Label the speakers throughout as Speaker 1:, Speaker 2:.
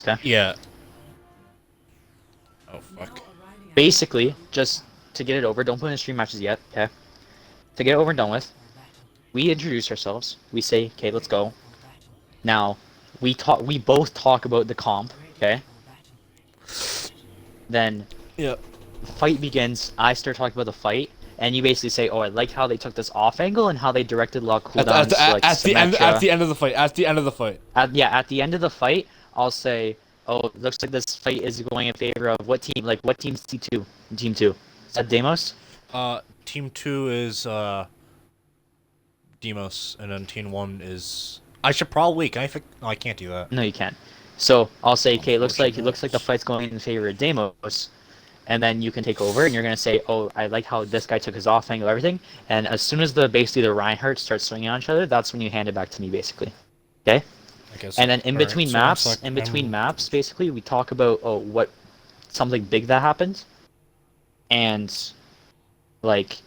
Speaker 1: Okay.
Speaker 2: Yeah. Oh fuck.
Speaker 1: Basically, just to get it over, don't put in stream matches yet, okay? To get it over and done with, we introduce ourselves. We say, okay, let's go. Now, we both talk about the comp, okay? Then
Speaker 2: Yeah.
Speaker 1: the fight begins. I start talking about the fight, and you basically say, "Oh, I like how they took this off angle and how they directed a lot of cooldowns to like
Speaker 2: At
Speaker 1: Symmetra."
Speaker 2: the end of the fight. At the end of the fight.
Speaker 1: At the end of the fight, I'll say, "Oh, it looks like this fight is going in favor of what team? Like what team's T2? Team two? Is that Deimos?"
Speaker 2: Team 2 is Deimos, and then Team 1 is. I should probably. Can I? No, I can't do that.
Speaker 1: No, you can't. So I'll say, "Okay, it looks like the
Speaker 2: Unfortunate.
Speaker 1: fight's going in favor of Deimos." And then you can take over, and you're gonna say, "Oh, I like how this guy took his off angle, everything." And as soon as basically the Reinhardt starts swinging on each other, that's when you hand it back to me, basically. Okay.
Speaker 2: I guess.
Speaker 1: And then
Speaker 2: Alright, so I'm stuck.
Speaker 1: in between maps, basically we talk about what something big that happened, and like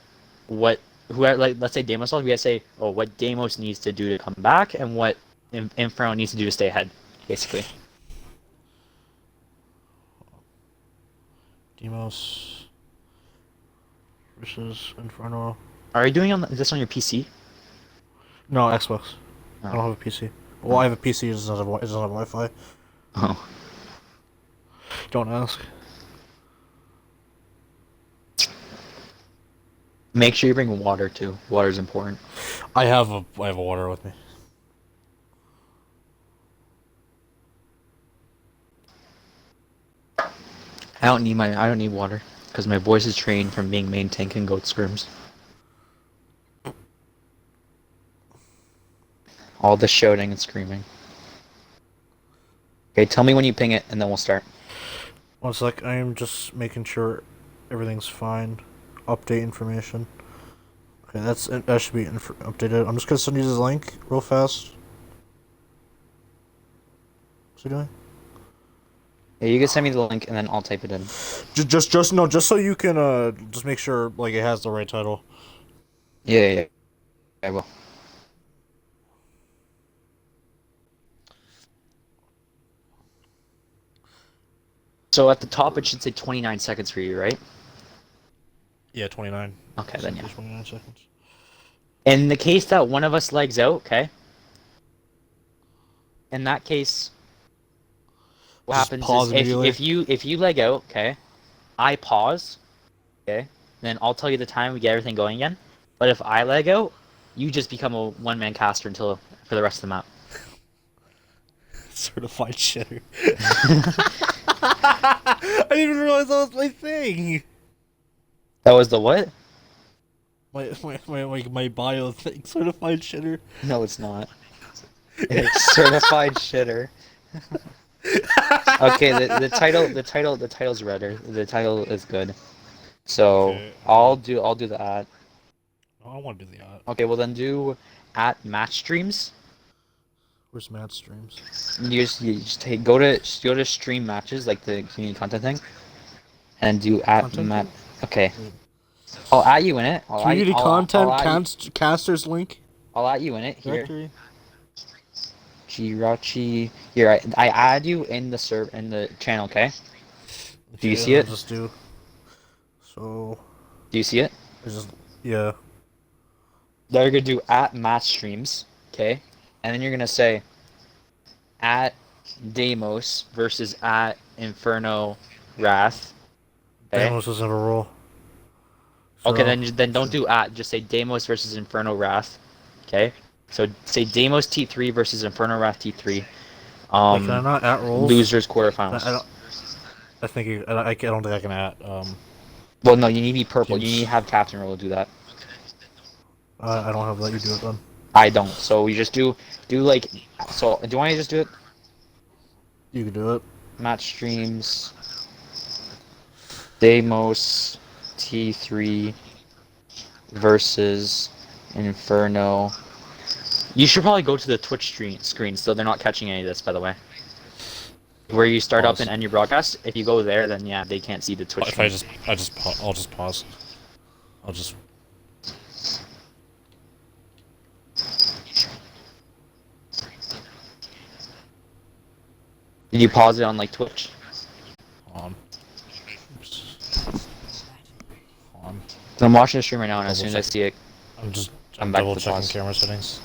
Speaker 1: what whoever like let's say Deimos, we gotta say what Deimos needs to do to come back, and what Inferno needs to do to stay ahead, basically.
Speaker 2: Deimos versus Inferno.
Speaker 1: Are you doing this on your PC?
Speaker 2: No, Xbox.
Speaker 1: Oh.
Speaker 2: I don't have a PC. Well, I have a PC. It doesn't have Wi-Fi.
Speaker 1: Oh.
Speaker 2: Don't ask.
Speaker 1: Make sure you bring water too. Water's important.
Speaker 2: I have a water with me.
Speaker 1: I don't need water because my voice is trained from being main tank and goat scrims. All the shouting and screaming. Okay, tell me when you ping it, and then we'll start.
Speaker 2: One sec, I am just making sure everything's fine. Update information. Okay, that should be updated. I'm just gonna send you this link real fast. What's he doing?
Speaker 1: Yeah, you can send me the link, and then I'll type it in.
Speaker 2: Just so you can just make sure like it has the right title.
Speaker 1: Yeah, I will. So at the top, it should say 29 seconds for you, right?
Speaker 2: Yeah, 29.
Speaker 1: Okay, then yeah.
Speaker 2: 29 seconds.
Speaker 1: In the case that one of us legs out, okay? In that case, what
Speaker 2: Just
Speaker 1: happens
Speaker 2: pause
Speaker 1: is
Speaker 2: immediately.
Speaker 1: if you leg out, okay, I pause, okay, then I'll tell you the time we get everything going again. But if I leg out, you just become a one-man caster for the rest of the map.
Speaker 2: Certified shitter. I didn't even realize that was my thing.
Speaker 1: That was the what?
Speaker 2: My bio thing. Certified shitter.
Speaker 1: No, it's not. It's certified shitter. Okay, the title's redder. The title is good. So
Speaker 2: Okay,
Speaker 1: I'll do that.
Speaker 2: oh, I want to do the art.
Speaker 1: Okay, well then do at match streams.
Speaker 2: Where's Matt streams?
Speaker 1: Go to stream matches, like the community content thing, and do at
Speaker 2: Content
Speaker 1: match.
Speaker 2: thing?
Speaker 1: Okay,
Speaker 2: Wait.
Speaker 1: I'll add you in it.
Speaker 2: Community content casters link
Speaker 1: I'll add you in it here.
Speaker 2: directory.
Speaker 1: Jirachi. Here, I add you in the channel. Okay. Do you see it?
Speaker 2: Just do. So.
Speaker 1: Do you see it?
Speaker 2: It's just yeah.
Speaker 1: Then you're gonna do at match streams. Okay, and then you're gonna say at Deimos versus at Inferno Wrath. Okay.
Speaker 2: Deimos doesn't have a role. So,
Speaker 1: Okay, then don't do at. Just say Deimos versus Inferno Wrath. Okay. So say Deimos T3 versus Inferno Wrath T3.
Speaker 2: Wait, can I not at rolls?
Speaker 1: Losers quarterfinals.
Speaker 2: I think I don't think I can at
Speaker 1: Well, no, you need to be purple.
Speaker 2: teams.
Speaker 1: You need to have captain role to do that.
Speaker 2: I don't have that. You do it then.
Speaker 1: I don't. So we just do like. So do you want to just do it?
Speaker 2: You can do it.
Speaker 1: Match streams. Deimos T3 versus Inferno. You should probably go to the Twitch screen so they're not catching any of this, by the way. Where you start up and end your broadcast. If you go there, then yeah, they can't see the Twitch
Speaker 2: If
Speaker 1: screen.
Speaker 2: I'll just pause. I'll just.
Speaker 1: Did you pause it on like Twitch?
Speaker 2: Hold on.
Speaker 1: So I'm watching the stream right now, and as soon as I see it,
Speaker 2: I'm
Speaker 1: back to
Speaker 2: double
Speaker 1: the
Speaker 2: checking
Speaker 1: pause.
Speaker 2: camera settings.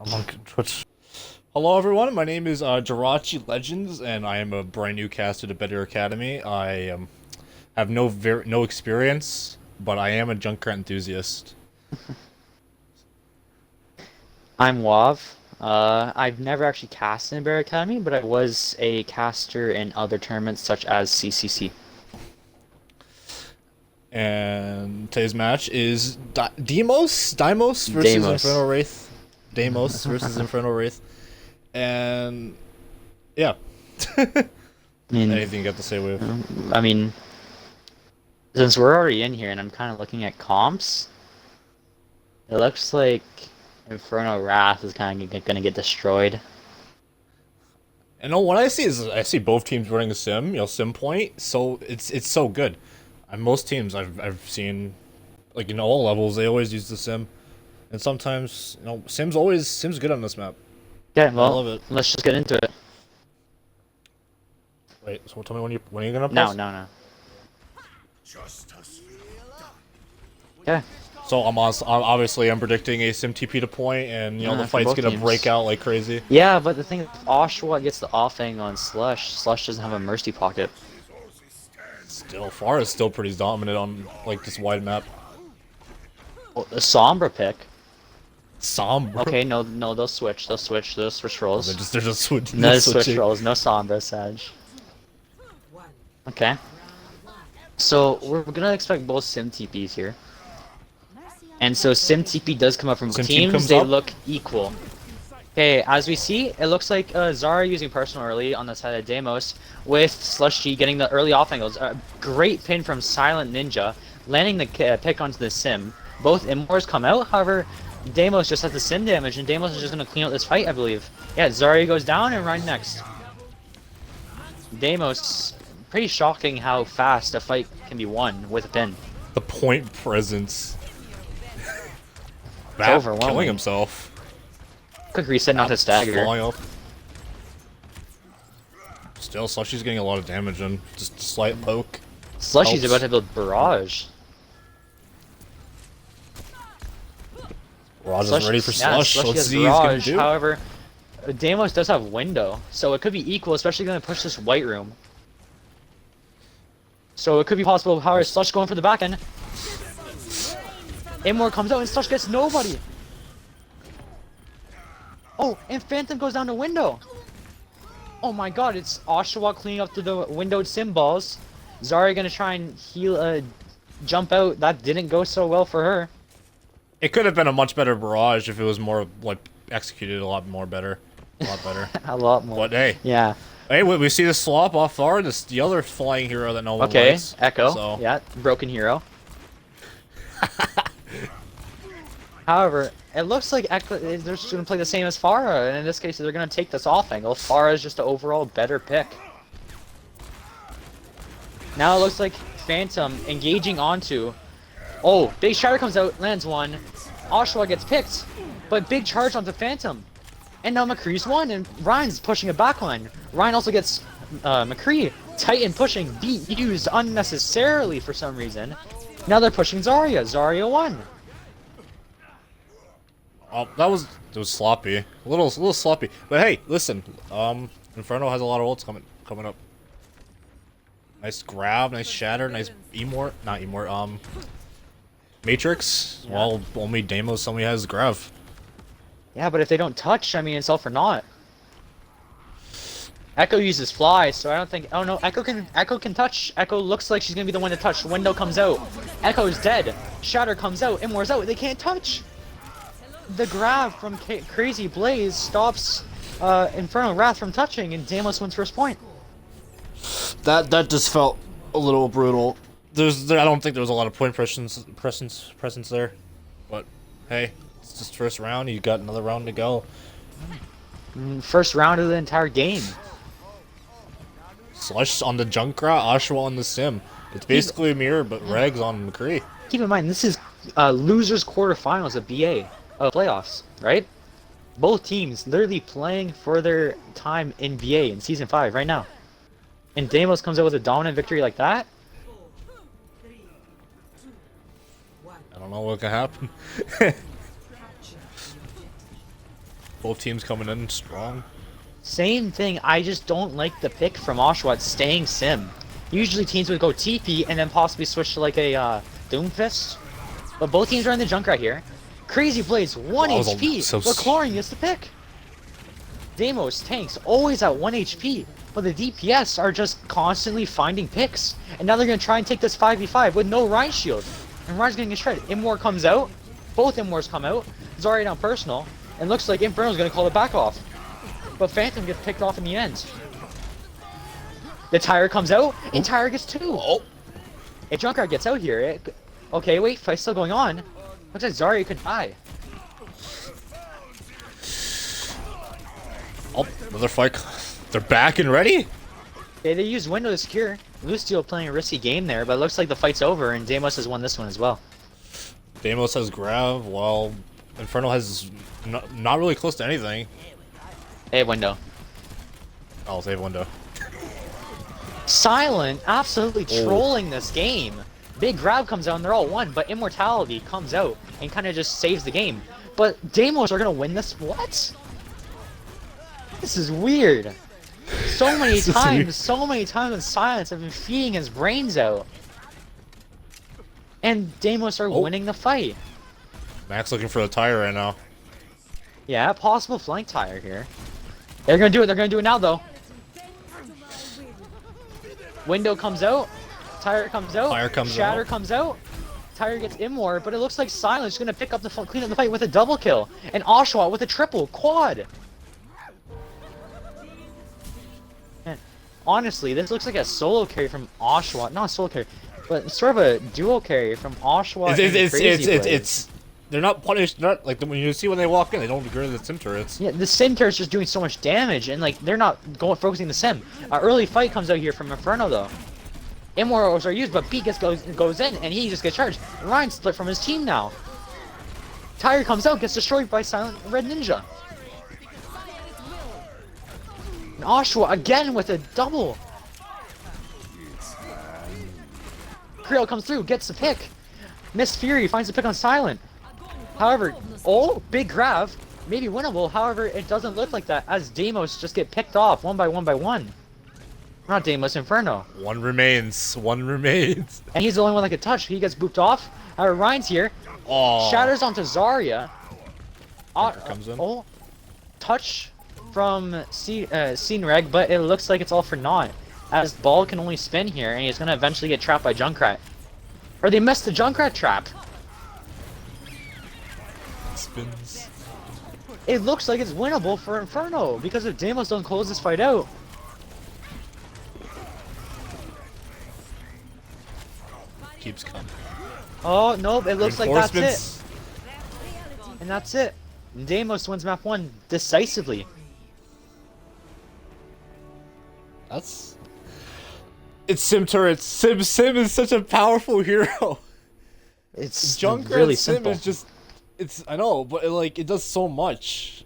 Speaker 2: I'm on Twitch. Hello everyone, my name is Jirachi Legends, and I am a brand new caster to Better Academy. I have no experience, but I am a Junkrat enthusiast.
Speaker 1: I'm Waaav. I've never actually cast in Bear Academy, but I was a caster in other tournaments such as CCC.
Speaker 2: And today's match is Deimos versus
Speaker 1: Deimos.
Speaker 2: Inferno Wraith. Deimos versus Inferno Wraith. And yeah.
Speaker 1: I mean,
Speaker 2: Anything you got to say, Wave?
Speaker 1: I mean, since we're already in here and I'm kind of looking at comps, it looks like Inferno Wrath is kind of going to get destroyed.
Speaker 2: And what I see is I see both teams running a sim, sim point. So it's so good. On most teams I've seen, like in all levels, they always use the sim, and sometimes sim's good on this map.
Speaker 1: Yeah, well,
Speaker 2: I love it.
Speaker 1: let's just get into it.
Speaker 2: Wait, so tell me when are you gonna
Speaker 1: No,
Speaker 2: pause?
Speaker 1: no. Okay.
Speaker 2: So obviously I'm predicting a sim TP to point, and the
Speaker 1: for
Speaker 2: fight's
Speaker 1: both
Speaker 2: gonna
Speaker 1: teams.
Speaker 2: break out like crazy.
Speaker 1: Yeah, but the thing is, if Oshawott gets the offing on Slush doesn't have a mercy pocket.
Speaker 2: Still, Pharah is still pretty dominant on like this wide map.
Speaker 1: Well, a Sombra pick.
Speaker 2: Sombra.
Speaker 1: Okay, no, they'll switch roles.
Speaker 2: They're just switching.
Speaker 1: No switch roles, no Sombra, Sag. Okay. So, we're gonna expect both Sim TPs here. And so Sim TP does come up from
Speaker 2: Sim team
Speaker 1: teams,
Speaker 2: comes
Speaker 1: they
Speaker 2: up?
Speaker 1: look equal. Okay, as we see, it looks like Zara using personal early on the side of Deimos, with Slushy getting the early off angles. A great pin from Silent Ninja, landing the pick onto the Sim. Both Immors come out, however, Deimos just has the Sim damage, and Deimos is just going to clean out this fight, I believe. Yeah, Zarya goes down, and Ryan next. Deimos, pretty shocking how fast a fight can be won with a pin.
Speaker 2: The point presence.
Speaker 1: It's overwhelming.
Speaker 2: Killing himself.
Speaker 1: Quick reset, not to stagger.
Speaker 2: Falling up. Still, Slushy's getting a lot of damage and just a slight poke.
Speaker 1: Slushy's
Speaker 2: Helps.
Speaker 1: about to build Barrage.
Speaker 2: Barrage is ready for Slush.
Speaker 1: Slushy
Speaker 2: Let's
Speaker 1: has
Speaker 2: see what he's gonna
Speaker 1: Barrage.
Speaker 2: do.
Speaker 1: However, Deimos does have Window, so it could be equal, especially going to push this White Room. So it could be possible. However, Slush going for the back end. Immor comes out and Slush gets nobody. Oh, and Phantom goes down to Window. Oh my god, it's Oshawott cleaning up to the windowed Symbols. Zarya gonna try and heal, jump out. That didn't go so well for her.
Speaker 2: It could have been a much better barrage if it was more like executed a lot better.
Speaker 1: A lot more.
Speaker 2: But hey,
Speaker 1: Yeah.
Speaker 2: hey, we see the swap off far. This the other flying hero that no one
Speaker 1: Okay,
Speaker 2: likes.
Speaker 1: Echo.
Speaker 2: So.
Speaker 1: Yeah, broken hero. However, it looks like Echo, they're just going to play the same as Pharah, and in this case, they're going to take this off angle. Pharah is just an overall better pick. Now it looks like Phantom engaging onto. Oh, big shatter comes out, lands one. Oshawa gets picked, but big charge onto Phantom. And now McCree's won, and Ryan's pushing a backline. Ryan also gets McCree. Titan pushing, beat used unnecessarily for some reason. Now they're pushing Zarya. Zarya won.
Speaker 2: Oh, it was sloppy. A little sloppy. But hey, listen. Inferno has a lot of ults coming up. Nice grab, nice shatter, nice not Matrix. Yeah. Well, only Deimos only has grab.
Speaker 1: Yeah, but if they don't touch, I mean, it's all for naught. Echo uses fly, so I don't think. Oh no, Echo can touch. Echo looks like she's gonna be the one to touch. Window comes out. Echo's dead. Shatter comes out. Imor's out. They can't touch. The grab from Crazy Blaze stops Inferno Wrath from touching, and Deimos wins first point.
Speaker 2: That just felt a little brutal. I don't think there was a lot of point presence there, but hey, it's just first round. You got another round to go.
Speaker 1: First round of the entire game.
Speaker 2: Slush on the Junkrat, Oshawa on the Sim. It's basically a mirror, but Regs on McCree.
Speaker 1: Keep in mind, this is losers quarterfinals of BA playoffs, right? Both teams literally playing for their time in BA in Season 5 right now. And Deimos comes out with a dominant victory like that?
Speaker 2: I don't know what can happen. Both teams coming in strong.
Speaker 1: Same thing, I just don't like the pick from Oshawa staying Sim. Usually teams would go TP and then possibly switch to like a Doomfist. But both teams are in the Junkrat here. Crazy Blaze, 1 HP, but Chlorine gets the pick. Deimos tanks, always at 1 HP, but the DPS are just constantly finding picks. And now they're going to try and take this 5v5 with no Ryan shield. And Ryan's getting a shred. Imor comes out, both Imors come out, Zarya down personal, and looks like Inferno's going to call it back off. But Phantom gets picked off in the end. The Tire comes out, and Tire gets 2.
Speaker 2: Oh.
Speaker 1: If Junkrat gets out here, okay, wait, fight's still going on. Looks like Zarya could die.
Speaker 2: Oh, another fight. They're back and ready?
Speaker 1: Okay, they use window to secure. Lucio playing a risky game there, but it looks like the fight's over, and Deimos has won this one as well.
Speaker 2: Deimos has grab, while Inferno has not really close to anything.
Speaker 1: Hey, window.
Speaker 2: I'll save window.
Speaker 1: Silent, absolutely trolling this game. Big grab comes out and they're all one, but Immortality comes out and kind of just saves the game. But Deimos are gonna win this? What? This is weird. So many times in silence have been feeding his brains out. And Deimos are winning the fight.
Speaker 2: Max looking for the Tire right now.
Speaker 1: Yeah, possible flank Tire here. They're gonna do it now though. Window comes out. Tire comes out. Shatter comes out. Tire gets Immor, but it looks like Silence is gonna pick up clean up the fight with a double kill. And Oshawa with a triple quad. Man, honestly, this looks like a solo carry from Oshawa. Not a solo carry, but sort of a duo carry from Oshawa.
Speaker 2: It's they're not punished. Not like when you see when they walk in, they don't agree with the sim turrets.
Speaker 1: Yeah, the sim turret's just doing so much damage, and like they're not focusing the sim. Early fight comes out here from Inferno though. Immortals are used, but Beat goes in, and he just gets charged. Ryan split from his team now. Tire comes out, gets destroyed by Silent Red Ninja. And Oshawa again with a double. Creel comes through, gets the pick. Miss Fury finds the pick on Silent. However, big grab, maybe winnable. However, it doesn't look like that as Deimos just get picked off one by one. Not Deimos, Inferno.
Speaker 2: One remains.
Speaker 1: And he's the only one that could touch. He gets booped off. However, Ryan's here.
Speaker 2: Oh.
Speaker 1: Shatters onto Zarya.
Speaker 2: Comes in.
Speaker 1: Touch from Scene Reg, but it looks like it's all for naught. As Ball can only spin here, and he's going to eventually get trapped by Junkrat. Or they missed the Junkrat trap.
Speaker 2: Spins.
Speaker 1: It looks like it's winnable for Inferno, because if Deimos don't close this fight out.
Speaker 2: Keeps coming.
Speaker 1: Oh, nope, it looks like that's it. And that's it. Deimos wins map 1 decisively.
Speaker 2: That's It's Sim turrets. Sim is such a powerful hero.
Speaker 1: It's
Speaker 2: Junkrat
Speaker 1: really
Speaker 2: Sim
Speaker 1: simple.
Speaker 2: is just, I know, but it does so much.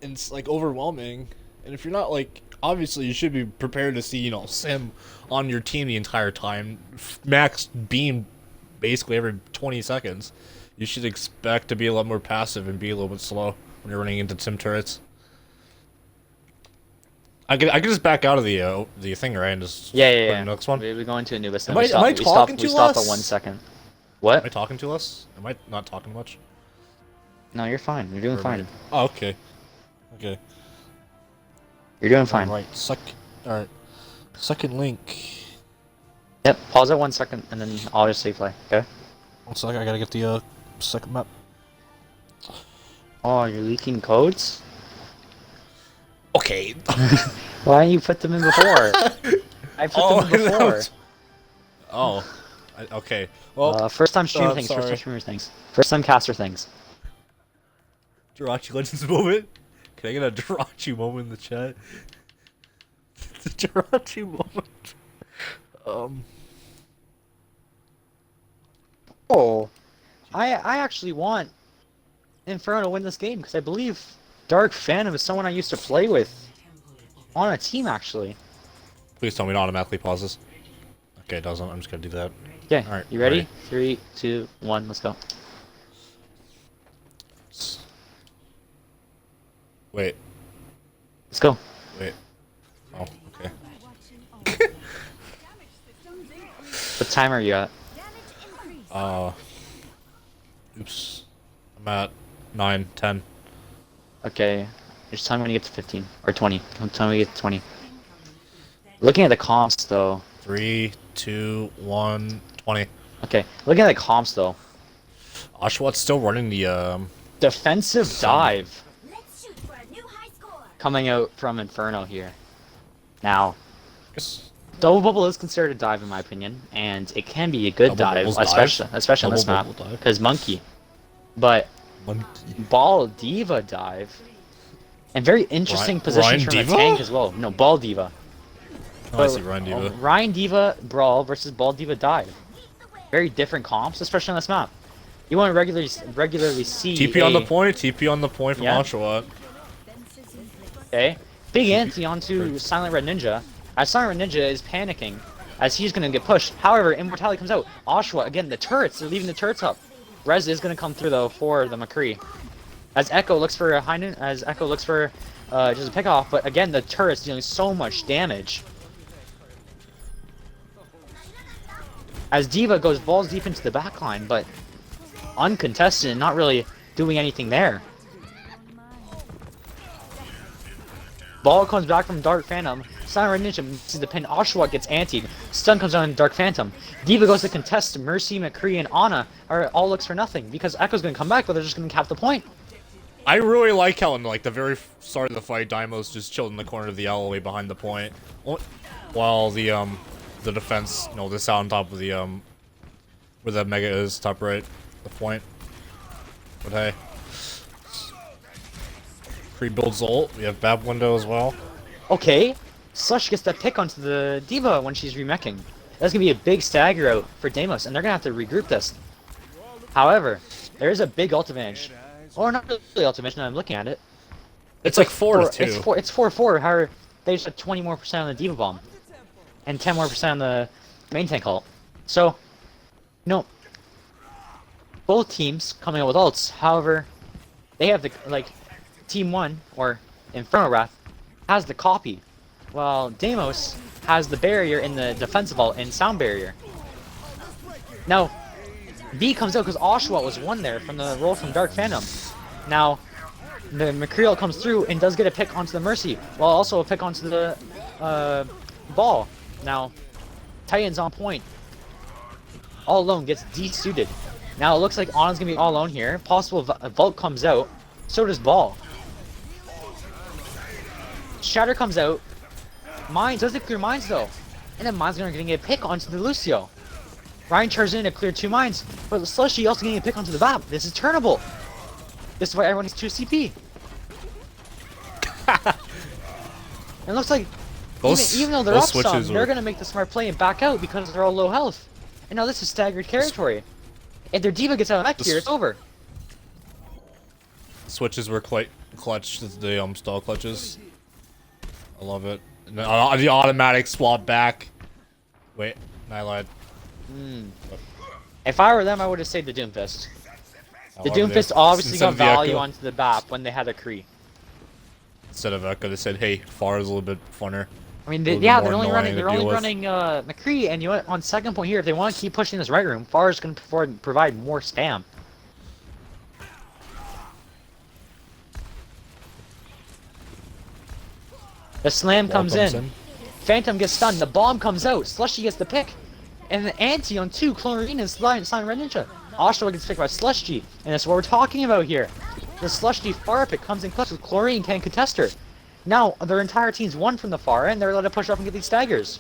Speaker 2: And it's like overwhelming. And if you're not like, obviously you should be prepared to see, Sim on your team the entire time. Max beam basically every 20 seconds. You should expect to be a lot more passive and be a little bit slow when you're running into Sim turrets. I could just back out of the thing, right, and just
Speaker 1: Yeah,
Speaker 2: put in the next one.
Speaker 1: We're going to Anubis now.
Speaker 2: Am I talking
Speaker 1: We
Speaker 2: too
Speaker 1: stopped
Speaker 2: less?
Speaker 1: at 1 second.
Speaker 2: Am
Speaker 1: What?
Speaker 2: I talking too less? Am I not talking much?
Speaker 1: No, you're fine. You're doing fine.
Speaker 2: Oh, okay. Okay.
Speaker 1: You're doing fine.
Speaker 2: Alright, alright. Second link.
Speaker 1: Yep, pause at 1 second, and then I'll just say play, okay?
Speaker 2: 1 second, I gotta get the second map.
Speaker 1: Oh, you're leaking codes?
Speaker 2: Okay.
Speaker 1: Why didn't you put them in before? I put them in before.
Speaker 2: Oh. Okay. Well,
Speaker 1: first time streamer things,
Speaker 2: sorry.
Speaker 1: first time streamer things. First time caster things.
Speaker 2: Jirachi Legends moment? Can I get a Jirachi moment in the chat? The Jirachi moment.
Speaker 1: Oh, I actually want Inferno to win this game, because I believe Dark Phantom is someone I used to play with on a team, actually.
Speaker 2: Please tell me it automatically pauses. Okay, it doesn't. I'm just gonna do that.
Speaker 1: Okay,
Speaker 2: Alright,
Speaker 1: you ready?
Speaker 2: ready.
Speaker 1: 3, 2, 1, let's go.
Speaker 2: Wait.
Speaker 1: Let's go.
Speaker 2: Wait. Oh, okay.
Speaker 1: What timer are you at?
Speaker 2: Oops. I'm at 9, 10.
Speaker 1: Okay, just tell me when you get to 15, or 20. Tell me when you get to 20. Looking at the comps, though.
Speaker 2: 3, 2, 1, 20.
Speaker 1: Okay, looking at the comps, though.
Speaker 2: Oshawott still running the,
Speaker 1: Defensive dive coming out from Inferno here. Now, double bubble is considered a dive in my opinion, and it can be a good dive, especially on this map, because monkey. But ball diva dive, and very interesting position from the tank as well. No, ball diva.
Speaker 2: Oh, I see Ryan Diva.
Speaker 1: Ryan Diva brawl versus ball diva dive. Very different comps, especially on this map. You want to regularly see
Speaker 2: TP on the point. TP on the point from Oshawott.
Speaker 1: Okay, big anti onto Silent Red Ninja. As Silent Red Ninja is panicking, as he's gonna get pushed. However, Immortality comes out. Oshawott again. The turrets. They're leaving the turrets up. Rez is gonna come through though for the McCree. As Echo looks for a Heinen, as Echo looks for just a pick off, but again the turret's dealing so much damage. As Diva goes balls deep into the backline, but uncontested and not really doing anything there. Ball comes back from Dark Phantom. Silent Red Ninja misses the pin. Oshawott gets antied. Stun comes down on Dark Phantom. Diva goes to contest. Mercy, McCree, and Ana are all looks for nothing because Echo's gonna come back, but they're just gonna cap the point.
Speaker 2: I really like how in like the very start of the fight, Deimos just chilled in the corner of the alleyway behind the point, while the defense, this out on top of the where the mega is, top right, the point. But hey, pre-builds ult. We have Bab window as well.
Speaker 1: Okay, Slush gets that pick onto the Diva when she's remeching. That's gonna be a big stagger out for Deimos, and they're gonna have to regroup this. However, there is a big ult advantage. Or not really ult advantage, now I'm looking at it.
Speaker 2: It's like 4-2.
Speaker 1: It's 4-4, however, they just have 20 more % on the Diva Bomb. And 10 more % on the main tank ult. So, both teams coming out with ults, however, they have the, Team 1, or Inferno Wrath, has the copy, while Deimos has the barrier in the defensive ult and sound barrier. Now, B comes out because Oshawott was one there from the roll from Dark Phantom. Now, the McCree ult comes through and does get a pick onto the Mercy, while also a pick onto the ball. Now, Titan's on point. All alone gets de-suited. Now it looks like Ana's gonna be all alone here. Possible Vault comes out. So does Ball. Shatter comes out. Mines doesn't clear mines though. And then Mines gonna get a pick onto the Lucio. Ryan charges in to clear 2 mines. But Slushy also getting a pick onto the Bab. This is turnable. This is why everyone needs 2 CP. And it looks like Even though they're up some,
Speaker 2: switches
Speaker 1: they're gonna make the smart play and back out because they're all low health. And now this is staggered territory. If their diva gets out of mech here, it's over.
Speaker 2: Switches were quite clutch. The stall clutches. I love it. And then, the automatic swap back. Wait, I lied.
Speaker 1: If I were them, I would have saved the Doomfist. The Doomfist obviously got value onto the BAP when they had a Kree.
Speaker 2: Instead of Echo, they said, "Hey, Far is a little bit funner."
Speaker 1: I mean, they're only running McCree, and you know what? On second point here, if they want to keep pushing this right room, Far is going to provide more spam. The slam comes in. Phantom gets stunned. The bomb comes out. Slushy gets the pick. And the anti on 2, Chlorine and Silent Red Ninja. Oshawa gets picked by Slushy. And that's what we're talking about here. The Slushy Far pick comes in clutch with Chlorine, can't contest her. Now, their entire team's won from the Far, and they're allowed to push up and get these staggers.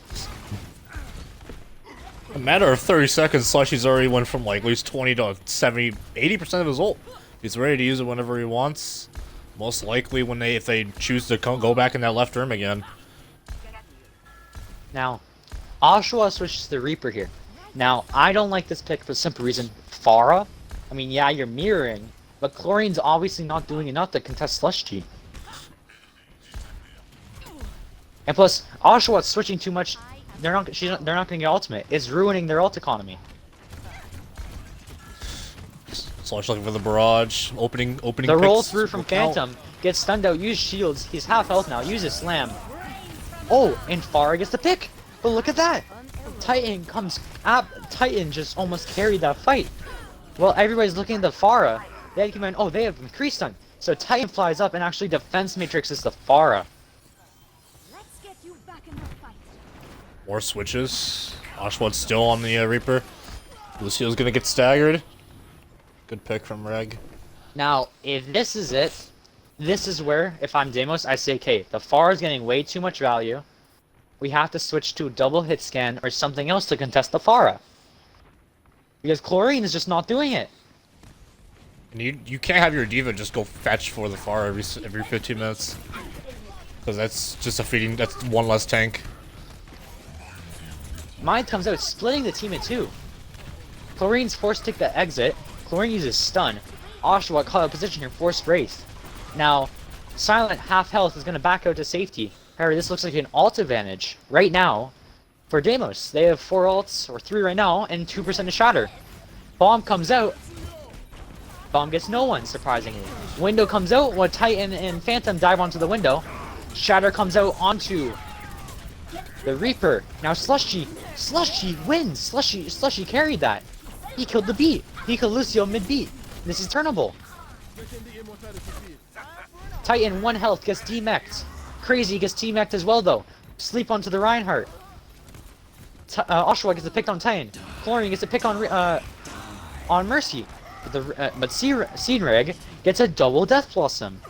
Speaker 2: In a matter of 30 seconds, Slushy's already went from like at least 20 to 70, 80% of his ult. He's ready to use it whenever he wants. Most likely when if they choose to go back in that left room again.
Speaker 1: Now, Oshawa switches to the Reaper here. Now, I don't like this pick for the simple reason, Pharah. I mean, yeah, you're mirroring, but Chlorine's obviously not doing enough to contest Slushy. And plus, Oshawa's switching too much. They're not going to get ultimate. It's ruining their ult economy.
Speaker 2: Slush looking for the barrage. Opening.
Speaker 1: The roll through from Phantom gets stunned out. Use shields. He's half health now. Uses slam. Oh, and Farah gets the pick. But look at that. Titan comes up. Titan just almost carried that fight. Well, everybody's looking at the Farah. They had to come in. Oh, they have McCree stun. So Titan flies up and actually defense matrixes the Farah.
Speaker 2: More switches. Oshawa's still on the Reaper. Lucio's gonna get staggered. Good pick from Reg.
Speaker 1: Now, if this is it, this is where, if I'm Deimos, I say, okay, the Farah is getting way too much value. We have to switch to a double hit scan or something else to contest the Farah. Because Chlorine is just not doing it.
Speaker 2: And you can't have your diva just go fetch for the Farah every 15 minutes. Because that's just that's one less tank.
Speaker 1: Mine comes out splitting the team in two. Chlorine's forced to take the exit. Chlorine uses stun. Oshawa caught out position here, forced Wraith. Now, Silent half health is going to back out to safety. However, this looks like an ult advantage right now for Deimos. They have 4 ults, or 3 right now, and 2% to shatter. Bomb comes out. Bomb gets no one, surprisingly. Window comes out while Titan and Phantom dive onto the window. Shatter comes out onto the Reaper. Now Slushy wins. Slushy carried that. He killed the beat. He killed Lucio mid-beat. This is turnable. Titan 1 health gets demeched. Crazy gets demeched as well though. Sleep onto the Reinhardt. Oshawa gets a pick on Titan. Chlorine gets a pick on Mercy. But Seedreg gets a double Death Blossom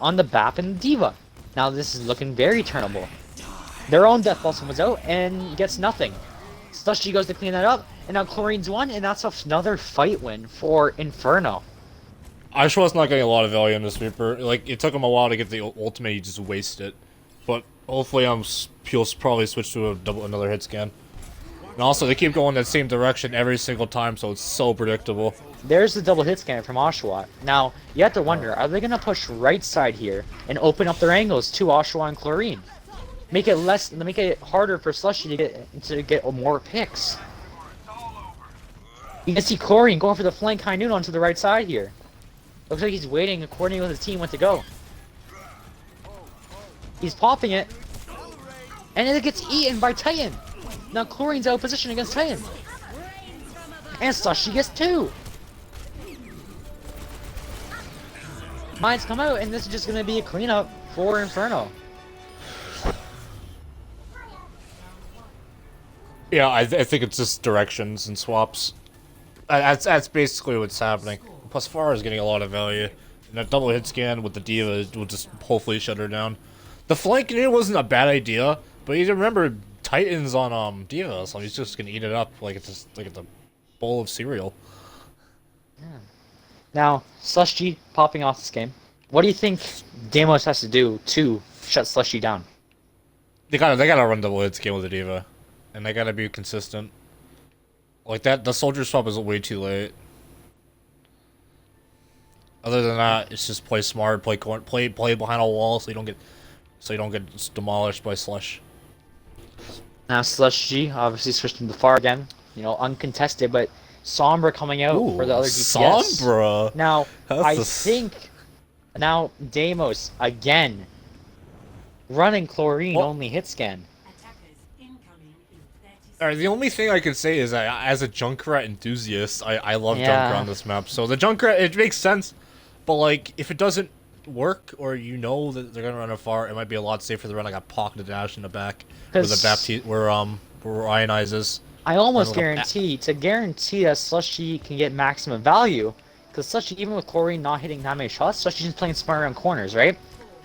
Speaker 1: on the BAP and the Diva. Now this is looking very turnable. Their own Death Blossom was out and gets nothing. Slushy goes to clean that up, and now Chlorine's won, and that's another fight win for Inferno.
Speaker 2: Oshawa's not getting a lot of value in this Reaper. Like, it took him a while to get the ultimate, he just wasted it. But hopefully he'll probably switch to another hit scan. And also, they keep going that same direction every single time, so it's so predictable.
Speaker 1: There's the double hit scan from Oshawa. Now, you have to wonder, are they going to push right side here and open up their angles to Oshawa and Chlorine? Make it harder for Slushy to get more picks. You can see Chlorine going for the flank high noon onto the right side here. Looks like he's waiting and coordinating with his team when to go. He's popping it. And it gets eaten by Titan. Now Chlorine's out of position against Titan. And Slushy gets 2. Mines come out, and this is just going to be a cleanup for Inferno.
Speaker 2: Yeah, I think it's just directions and swaps. That's basically what's happening. Plus, Farah is getting a lot of value. And that double hit scan with the Diva will just hopefully shut her down. The flank in it wasn't a bad idea, but you remember Titan's on Diva, so he's just gonna eat it up like it's a bowl of cereal.
Speaker 1: Yeah. Now, Slushy popping off this game. What do you think Deimos has to do to shut Slushy down?
Speaker 2: They gotta run double hit scan with the diva, and they gotta be consistent. Like that, the soldier swap is way too late. Other than that, it's just play smart, play behind a wall so you don't get demolished by Slush.
Speaker 1: Now Slush G obviously switched to the far again. You know, uncontested, but Sombra coming out for the other DPS.
Speaker 2: Sombra.
Speaker 1: Now think now Deimos again running chlorine only hit scan.
Speaker 2: Alright, the only thing I can say is that as a Junkrat enthusiast, I love Junkrat on this map. So the Junkrat, it makes sense, but like, if it doesn't work, or you know that they're gonna run afar, it might be a lot safer to run like a pocket dash in the back, where the Baptiste, where ionizes.
Speaker 1: I almost guarantee that Slushy can get maximum value, because Slushy, even with chlorine not hitting that many shots, Slushy's just playing smart around corners, right?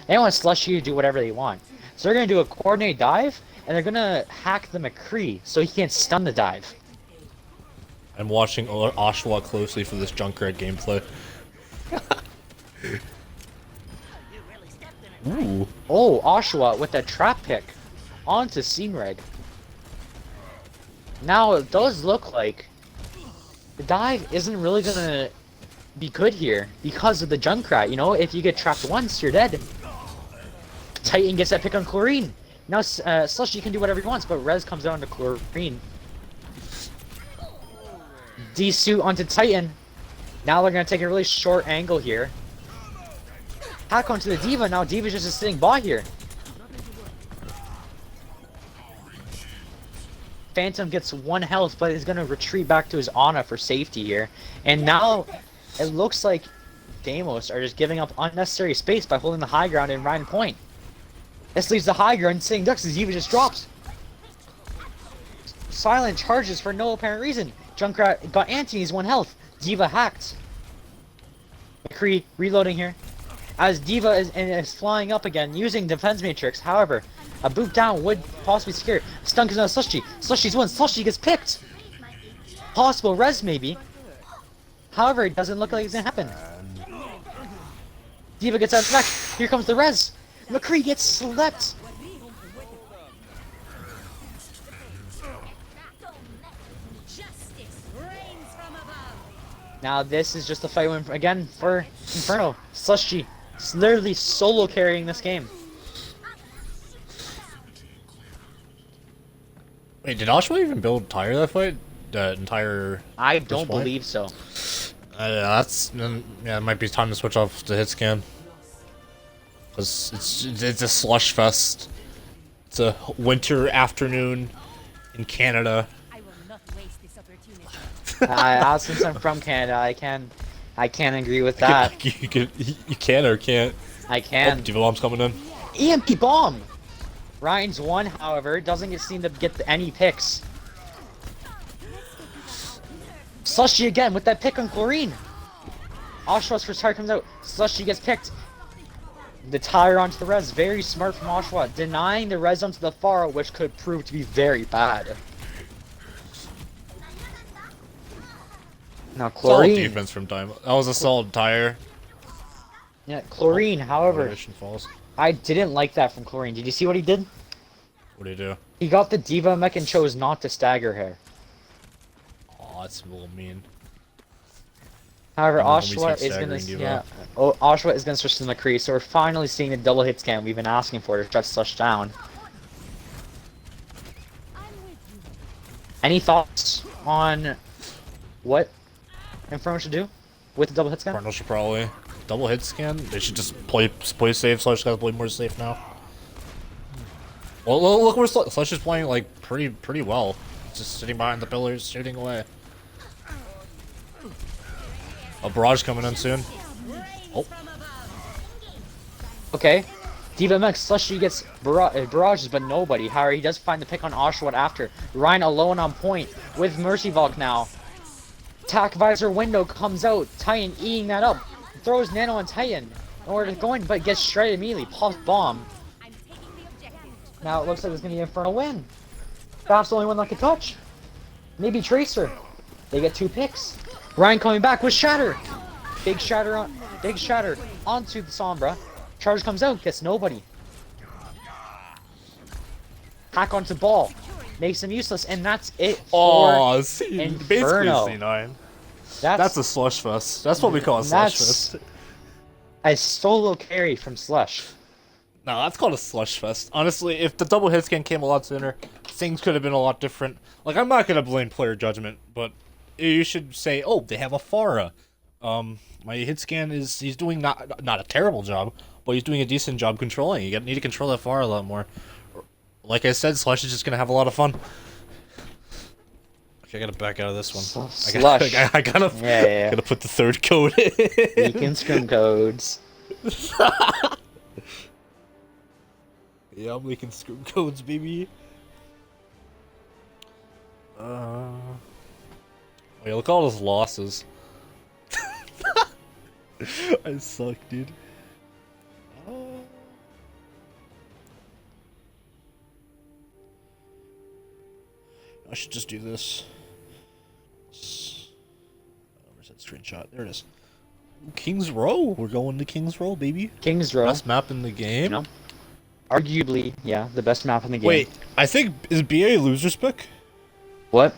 Speaker 1: They want Slushy to do whatever they want. So they're gonna do a coordinated dive, and they're gonna hack the McCree so he can't stun the dive.
Speaker 2: I'm watching Oshawa closely for this Junkrat gameplay. Ooh.
Speaker 1: Oh, Oshawa with that trap pick onto Scene Reg. Now it does look like the dive isn't really gonna be good here because of the Junkrat. You know, if you get trapped once, you're dead. Titan gets that pick on chlorine. Now Slushy can do whatever he wants, but Rez comes down to chlorine. D-suit onto Titan. Now they're gonna take a really short angle here. Hack onto the Diva. Now Diva's just a sitting bot here. Phantom gets 1 health, but is gonna retreat back to his Ana for safety here. And now it looks like Deimos are just giving up unnecessary space by holding the high ground in Ryan Point. This leaves the high ground sitting ducks as Diva just drops. Silent charges for no apparent reason. Junkrat got Antony's 1 health. Diva hacked. McCree reloading here. As Diva is flying up again, using Defense Matrix. However, a boot down would possibly secure. Stun comes out of Slushy. Slushy's 1. Slushy gets picked. Possible res maybe. However, it doesn't look like it's gonna happen. Diva gets out of the back. Here comes the res. McCree gets slept. Now this is just a fight win again for Inferno. Slushy literally solo carrying this game.
Speaker 2: Wait, did Oshawa even build Tire that fight? The entire...
Speaker 1: I don't believe so.
Speaker 2: Yeah, it might be time to switch off the hit scan. Because it's a slush fest. It's a winter afternoon in Canada.
Speaker 3: I will not waste this opportunity.
Speaker 1: Since I'm from Canada, I can agree with that.
Speaker 2: You can or can't.
Speaker 1: I can.
Speaker 2: Oh, Diva Bomb's coming in.
Speaker 1: EMP bomb. Ryan's 1, however, doesn't seem to get any picks. Slushy again with that pick on chlorine. Oshawa's first tire comes out. Slushy gets picked. The tire onto the res. Very smart from Oshawa. Denying the res onto the far, which could prove to be very bad. Now chlorine.
Speaker 2: Solid defense from Deimos. That was a solid tire.
Speaker 1: Yeah, chlorine. However,
Speaker 2: falls.
Speaker 1: I didn't like that from chlorine. Did you see what he did?
Speaker 2: What do you do?
Speaker 1: He got the Diva mech and chose not to stagger her.
Speaker 2: Oh, that's a little mean.
Speaker 1: However,
Speaker 2: Homie's
Speaker 1: Oshawa
Speaker 2: keep
Speaker 1: is gonna
Speaker 2: staggering
Speaker 1: Oshawa is gonna switch to the McCree, so we're finally seeing the double hit scan we've been asking for to shut Slush down. Any thoughts on what Inferno should do with the double hit scan?
Speaker 2: Inferno should probably double hit scan. They should just play safe. Slush gotta play more safe now. Well, look where Slush is playing like pretty well. Just sitting behind the pillars, shooting away. A barrage coming in soon. Oh.
Speaker 1: Okay. Diva Mech Slushy gets barrages, but nobody. However, he does find the pick on Oshawa after. Ryan alone on point with Mercy Valk now. Attack Visor window comes out. Titan eating that up. Throws Nano on Titan in order to go in, but gets shredded immediately. Pops bomb. Now it looks like it's going to be an Inferno win. That's the only one that can touch. Maybe Tracer. They get 2 picks. Ryan coming back with Shatter. Big Shatter onto the Sombra. Charge comes out, gets nobody. Hack onto ball. Makes him useless, and that's it for
Speaker 2: Oh, basically
Speaker 1: Inferno.
Speaker 2: C9. That's a slush fest. That's what we call a slush fest.
Speaker 1: A solo carry from Slush.
Speaker 2: No, that's called a slush fest. Honestly, if the double hit scan came a lot sooner, things could have been a lot different. Like, I'm not gonna blame player judgment, but you should say, oh, they have a Pharah. My hit scan he's doing not a terrible job, but he's doing a decent job controlling. You need to control that Pharah a lot more. Like I said, Slush is just gonna have a lot of fun. Okay, I gotta back out of this one.
Speaker 1: Slush.
Speaker 2: I gotta put the third code in.
Speaker 1: Beacon scrim codes.
Speaker 2: Yeah, I'm making scrim codes, baby. Wait, look at all those losses. I suck, dude. I should just do this. Where's that screenshot? There it is. King's Row. We're going to King's Row, baby.
Speaker 1: King's Row.
Speaker 2: Best map in the game.
Speaker 1: You know, arguably, yeah, the best map in the game.
Speaker 2: Wait, I think is BA loser's pick?
Speaker 1: What?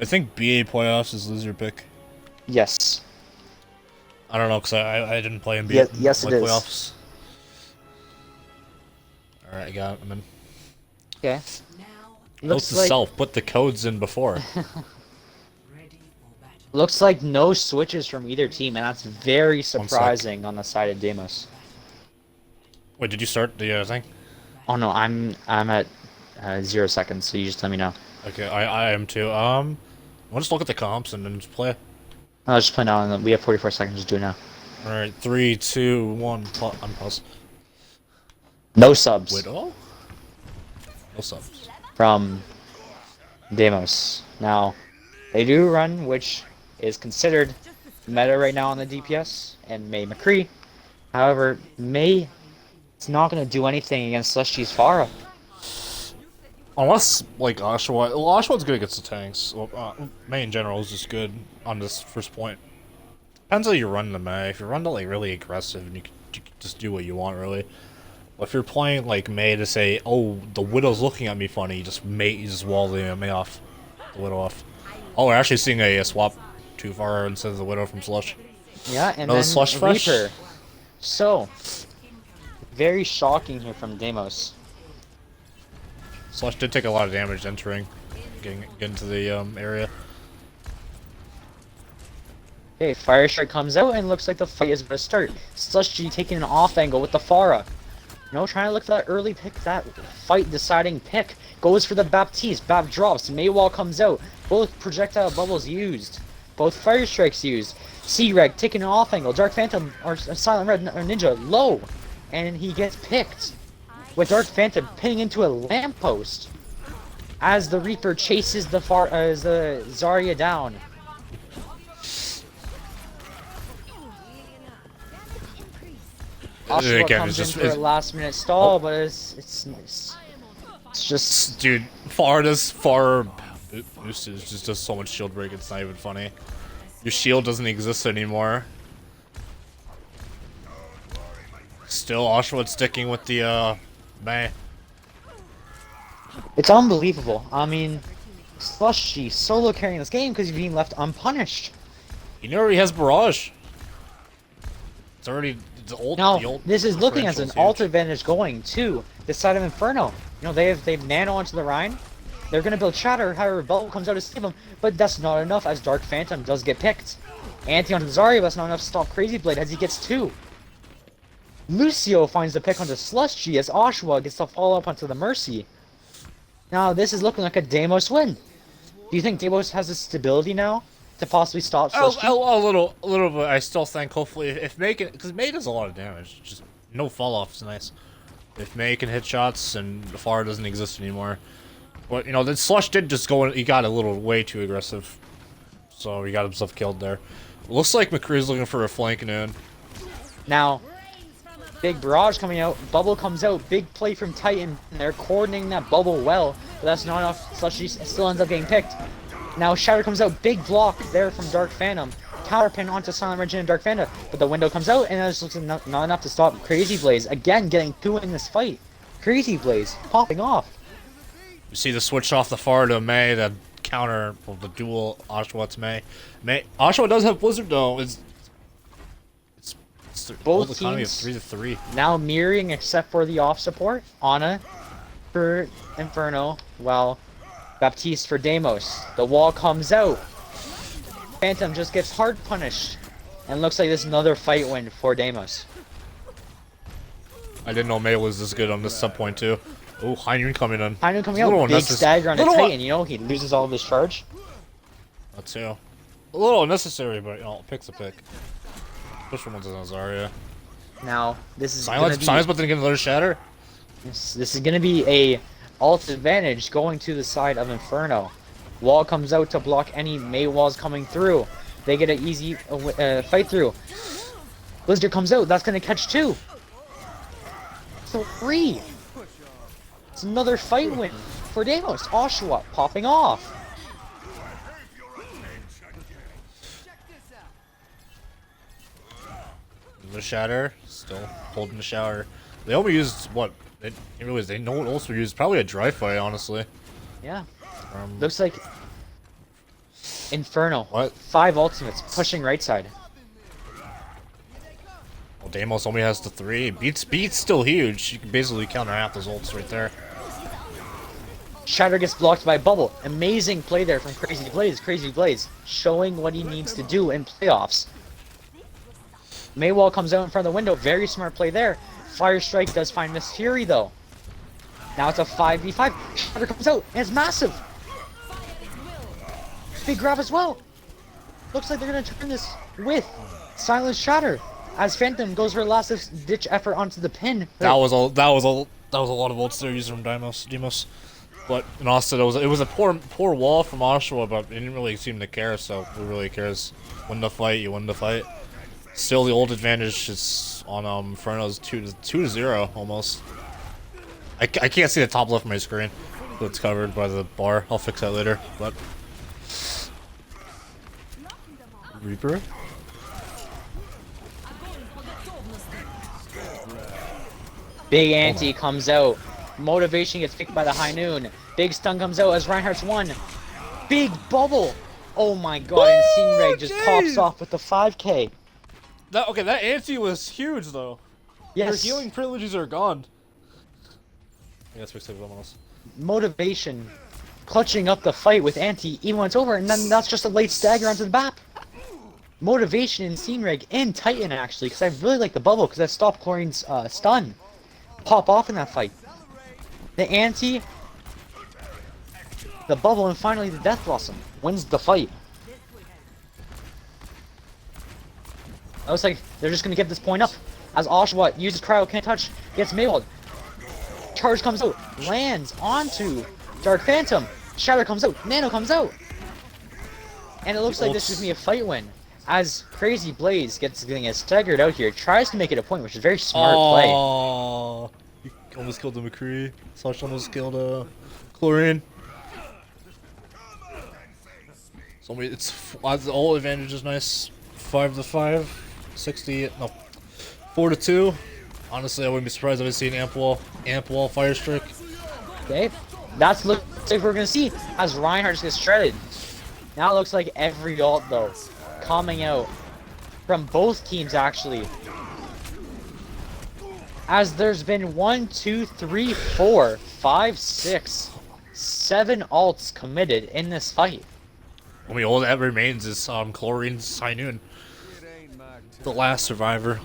Speaker 2: I think BA playoffs is loser pick.
Speaker 1: Yes.
Speaker 2: I don't know, cause I didn't play in BA.
Speaker 1: Yes, it is.
Speaker 2: Playoffs. All right, I got it. I'm in.
Speaker 1: Okay.
Speaker 2: Note
Speaker 1: Looks
Speaker 2: to
Speaker 1: like
Speaker 2: self: put the codes in before.
Speaker 1: looks like no switches from either team, and that's very surprising on the side of Deimos.
Speaker 2: Wait, did you start the thing?
Speaker 1: Oh no, I'm at 0 seconds, so you just let me know.
Speaker 2: Okay, I am too. I'll just look at the comps and then just play.
Speaker 1: I'll just play now, and we have 44 seconds. Just do it now.
Speaker 2: All right, 3, 2, 1. I'm pause.
Speaker 1: No subs
Speaker 2: Widow? No subs.
Speaker 1: from Deimos. Now, they do run, which is considered meta right now on the DPS, and May McCree. However, May is not going to do anything against Celesti's Pharah.
Speaker 2: Unless, like, Oshawa. Well, Oshawa's good against the tanks. Well, May in general is just good on this first point. Depends how you run the May. If you run the, like, really aggressive, and you can just do what you want, really. But if you're playing, like, May to say, oh, the Widow's looking at me funny, you just wall the May off. The Widow off. Oh, we're actually seeing a swap too far instead of the Widow from Slush.
Speaker 1: Yeah, and
Speaker 2: Another
Speaker 1: then
Speaker 2: Slush Fresh?
Speaker 1: Reaper. So, very shocking here from Deimos.
Speaker 2: Slush did take a lot of damage entering, getting into the area.
Speaker 1: Okay, Fire Strike comes out and looks like the fight is going to start. Slush G taking an off angle with the Pharah. You know, trying to look for that early pick, that fight deciding pick. Goes for the Baptiste, Bap drops, Maywall comes out. Both projectile bubbles used. Both Fire Strikes used. C-Reg taking an off angle. Dark Phantom or Silent Red or Ninja low. And he gets picked. With Dark Phantom pinning into a lamppost. As the Reaper chases the Zarya down. Oshawa
Speaker 2: Again,
Speaker 1: comes
Speaker 2: it's
Speaker 1: in for a last minute stall, but it's just
Speaker 2: Dude, far usage just does so much shield break, it's not even funny. Your shield doesn't exist anymore. Still, Oshawa sticking with the May.
Speaker 1: it's unbelievable. I mean, Slushy solo carrying this game because he's being left unpunished.
Speaker 2: He already has Barrage. It's already the old.
Speaker 1: Now, this is looking as an
Speaker 2: differential's huge.
Speaker 1: alt advantage going to the side of Inferno. You know, they've nano onto the Rhine. They're gonna build Shatter, however, Bubble comes out to save them, but that's not enough as Dark Phantom does get picked. Anti onto Zarya, but that's not enough to stop Crazy Blade as he gets 2. Lucio finds the pick onto Slushy as Oshawa gets to follow up onto the Mercy. Now, this is looking like a Deimos win. Do you think Deimos has the stability now to possibly stop Slushy?
Speaker 2: A little bit. I still think hopefully if May can, because May does a lot of damage. Just no fall off is nice. If May can hit shots and the Pharah doesn't exist anymore, but you know the Slush did just go. He got a little way too aggressive, so he got himself killed there. Looks like McCree's looking for a flank in.
Speaker 1: Now, big barrage coming out, Bubble comes out, big play from Titan, and they're coordinating that Bubble well, but that's not enough. Slushy still ends up getting picked. Now Shatter comes out, big block there from Dark Phantom, counter pin onto Silent Regin and Dark Phantom, but the window comes out, and that's not enough to stop Crazy Blaze, again getting 2 in this fight. Crazy Blaze popping off.
Speaker 2: You see the switch off the far to May, the counter, well, the dual Oshawa to May. Oshawa does have Blizzard though. It's the old
Speaker 1: Both
Speaker 2: economy of
Speaker 1: teams
Speaker 2: 3-3.
Speaker 1: now mirroring except for the off support. Ana for Inferno, while Baptiste for Deimos. The wall comes out. Phantom just gets hard punished. And looks like this is another fight win for Deimos.
Speaker 2: I didn't know May was this good on this sub point too. Oh, Heinrich coming in.
Speaker 1: Heinrich coming
Speaker 2: It's a
Speaker 1: out,
Speaker 2: little
Speaker 1: big stagger on the
Speaker 2: little
Speaker 1: Titan, you know, he loses all of his charge.
Speaker 2: That too. A little unnecessary, but you know, pick's a pick. Especially one's in Azaria.
Speaker 1: Now, this is
Speaker 2: Silence, but then get another shatter.
Speaker 1: This is gonna be a alt advantage going to the side of Inferno. Wall comes out to block any May walls coming through. They get an easy fight through. Blizzard comes out, that's gonna catch 2. 3. It's another fight win for Deimos. Oshawa popping off.
Speaker 2: The shatter, still holding the shower. They only used what? They know what else we used. Probably a dry fight, honestly.
Speaker 1: Yeah. Looks like Inferno.
Speaker 2: What?
Speaker 1: 5 ultimates pushing right side.
Speaker 2: Well, Deimos only has the 3. Beat's still huge. You can basically counter half those ults right there.
Speaker 1: Shatter gets blocked by Bubble. Amazing play there from Crazy Blaze. Crazy Blaze showing what he needs to do in playoffs. Maywall comes out in front of the window. Very smart play there. Fire Strike does find Miss Fury though. Now it's a 5v5. Shatter comes out and it's massive. Big grab as well. Looks like they're gonna turn this with Silent Shatter as Phantom goes for a last ditch effort onto the pin.
Speaker 2: That was a lot of ults there used from Deimos. But in Austin, it was a poor wall from Oshawa, but it didn't really seem to care. So who really cares? Win the fight, you win the fight. Still, the old advantage is on Inferno's 2-0 almost. I can't see the top left of my screen. It's covered by the bar. I'll fix that later. But Reaper.
Speaker 1: Big Ante comes out. Motivation gets picked by the High Noon. Big stun comes out as Reinhardt's won. Big bubble. Oh my god, and Scene Reg just pops off with the 5k.
Speaker 2: That ante was huge though.
Speaker 1: Yes.
Speaker 2: Their healing privileges are gone. I guess fix someone else.
Speaker 1: Motivation clutching up the fight with Ante even when it's over, and then that's just a late stagger onto the BAP. Motivation in Scene Reg and Titan actually, because I really like the bubble because that stopped Chlorine's stun. Pop off in that fight. The Ante, the bubble, and finally the Death Blossom wins the fight. I was like, they're just gonna get this point up. As Oshawa uses cryo, can't touch, gets Maywalled. Charge comes out, lands onto Dark Phantom. Shatter comes out, Nano comes out. And it looks like this is gonna be a fight win. As Crazy Blaze getting staggered out here, tries to make it a point, which is a very smart play.
Speaker 2: Oh, you almost killed the McCree. Slash almost killed Chlorine. So it's all advantage is nice. 5-5, 60, no, 4-2. Honestly, I wouldn't be surprised if I see an amp wall fire strike.
Speaker 1: Okay, that's looks like we're gonna see as Reinhardt just gets shredded. Now it looks like every ult though coming out from both teams actually. As there's been 1, 2, 3, 4, 5, 6, 7 ults committed in this fight.
Speaker 2: I mean, all that remains is Chlorine's High Noon, the last survivor.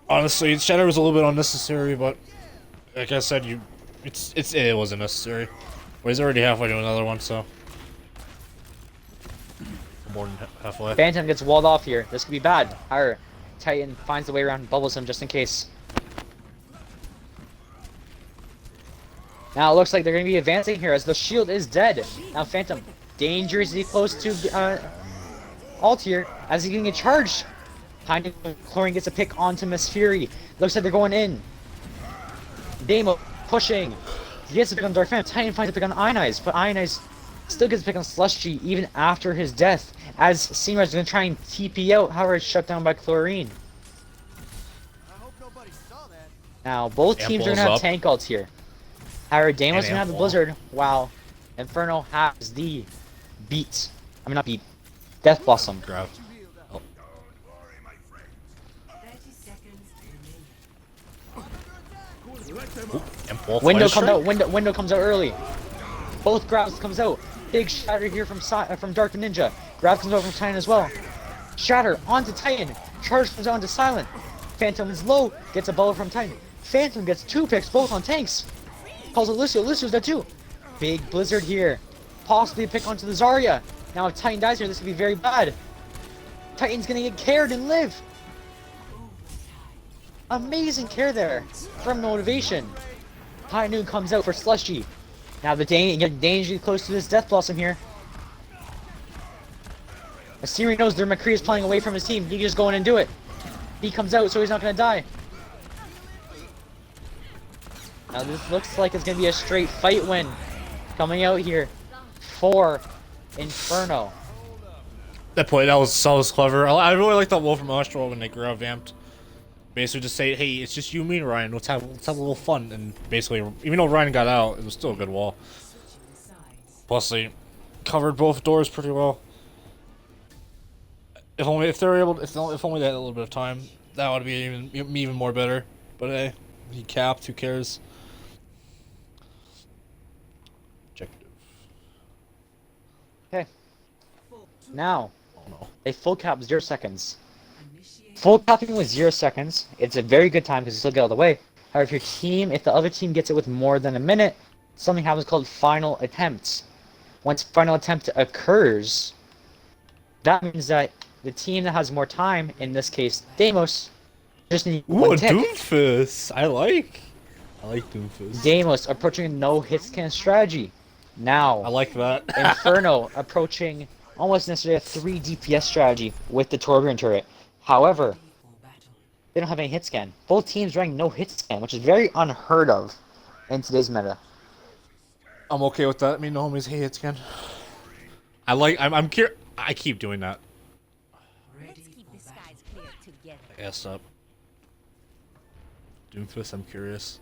Speaker 2: Honestly, Shatter was a little bit unnecessary, but like I said, it wasn't necessary. Well, he's already halfway to another one, so more than halfway.
Speaker 1: Phantom gets walled off here. This could be bad. Our Titan finds the way around, bubbles him just in case. Now it looks like they're going to be advancing here as the shield is dead. Now Phantom dangerously close to ult here as he's getting a charge. Kind of Chlorine gets a pick onto Miss Fury. Looks like they're going in. Deimos pushing. He gets a pick on Dark Phantom. Titan finds a pick on Ionize, but Ionize still gets a pick on Slushy even after his death. As Seymour is going to try and TP out, however it's shut down by Chlorine. Now both teams are going to have tank ults here. However, Deimos
Speaker 2: And
Speaker 1: gonna have the
Speaker 2: Ample.
Speaker 1: Blizzard, while Inferno has the beat. I mean, not beat. Death Blossom.
Speaker 2: Grab. Oh,
Speaker 3: 30 seconds
Speaker 2: Ample
Speaker 1: Window
Speaker 2: flash
Speaker 1: comes out.
Speaker 2: strike?
Speaker 1: Window comes out early. Both grabs comes out. Big shatter here from Dark Ninja. Grab comes out from Titan as well. Shatter onto Titan. Charge comes onto Silent. Phantom is low. Gets a bubble from Titan. Phantom gets 2 picks, both on tanks. Calls it Lucio. Lucio's there too. Big Blizzard here. Possibly a pick onto the Zarya. Now if Titan dies here, this could be very bad. Titan's gonna get cared and live. Amazing care there from Motivation. High Noon comes out for Slushy. Now the getting dangerously close to this Death Blossom here. Assyrian knows their McCree is playing away from his team. He can just go in and do it. He comes out, so he's not gonna die. Now this looks like it's gonna be a straight fight win coming out here for Inferno.
Speaker 2: That play, that was clever. I really like that wall from Astro when they grab vamped. Basically just say, hey, it's just you, me, and Ryan. Let's have a little fun. And basically, even though Ryan got out, it was still a good wall. Plus, they covered both doors pretty well. If only they had a little bit of time, that would be even more better. But hey, he capped. Who cares? Objective.
Speaker 1: Okay. Now,
Speaker 2: Oh no.
Speaker 1: they full cap 0 seconds. Full capping with 0 seconds. It's a very good time because you still get all the way. However, if the other team gets it with more than a minute, something happens called final attempts. Once final attempt occurs, that means that the team that has more time, in this case Deimos, just need
Speaker 2: Ooh,
Speaker 1: one
Speaker 2: a
Speaker 1: tick.
Speaker 2: Doomfist. I like Doomfist.
Speaker 1: Deimos approaching no hit scan strategy. Now,
Speaker 2: I like that.
Speaker 1: Inferno approaching almost necessarily a 3 DPS strategy with the Torbjorn turret. However, they don't have any hit scan. Both teams running no hit scan, which is very unheard of in today's meta.
Speaker 2: I'm okay with that. I mean, no homies hate hits again. I'm curious. I keep doing that.
Speaker 3: Let's keep the skies clear together.
Speaker 2: Ass up. Doomfist, I'm curious.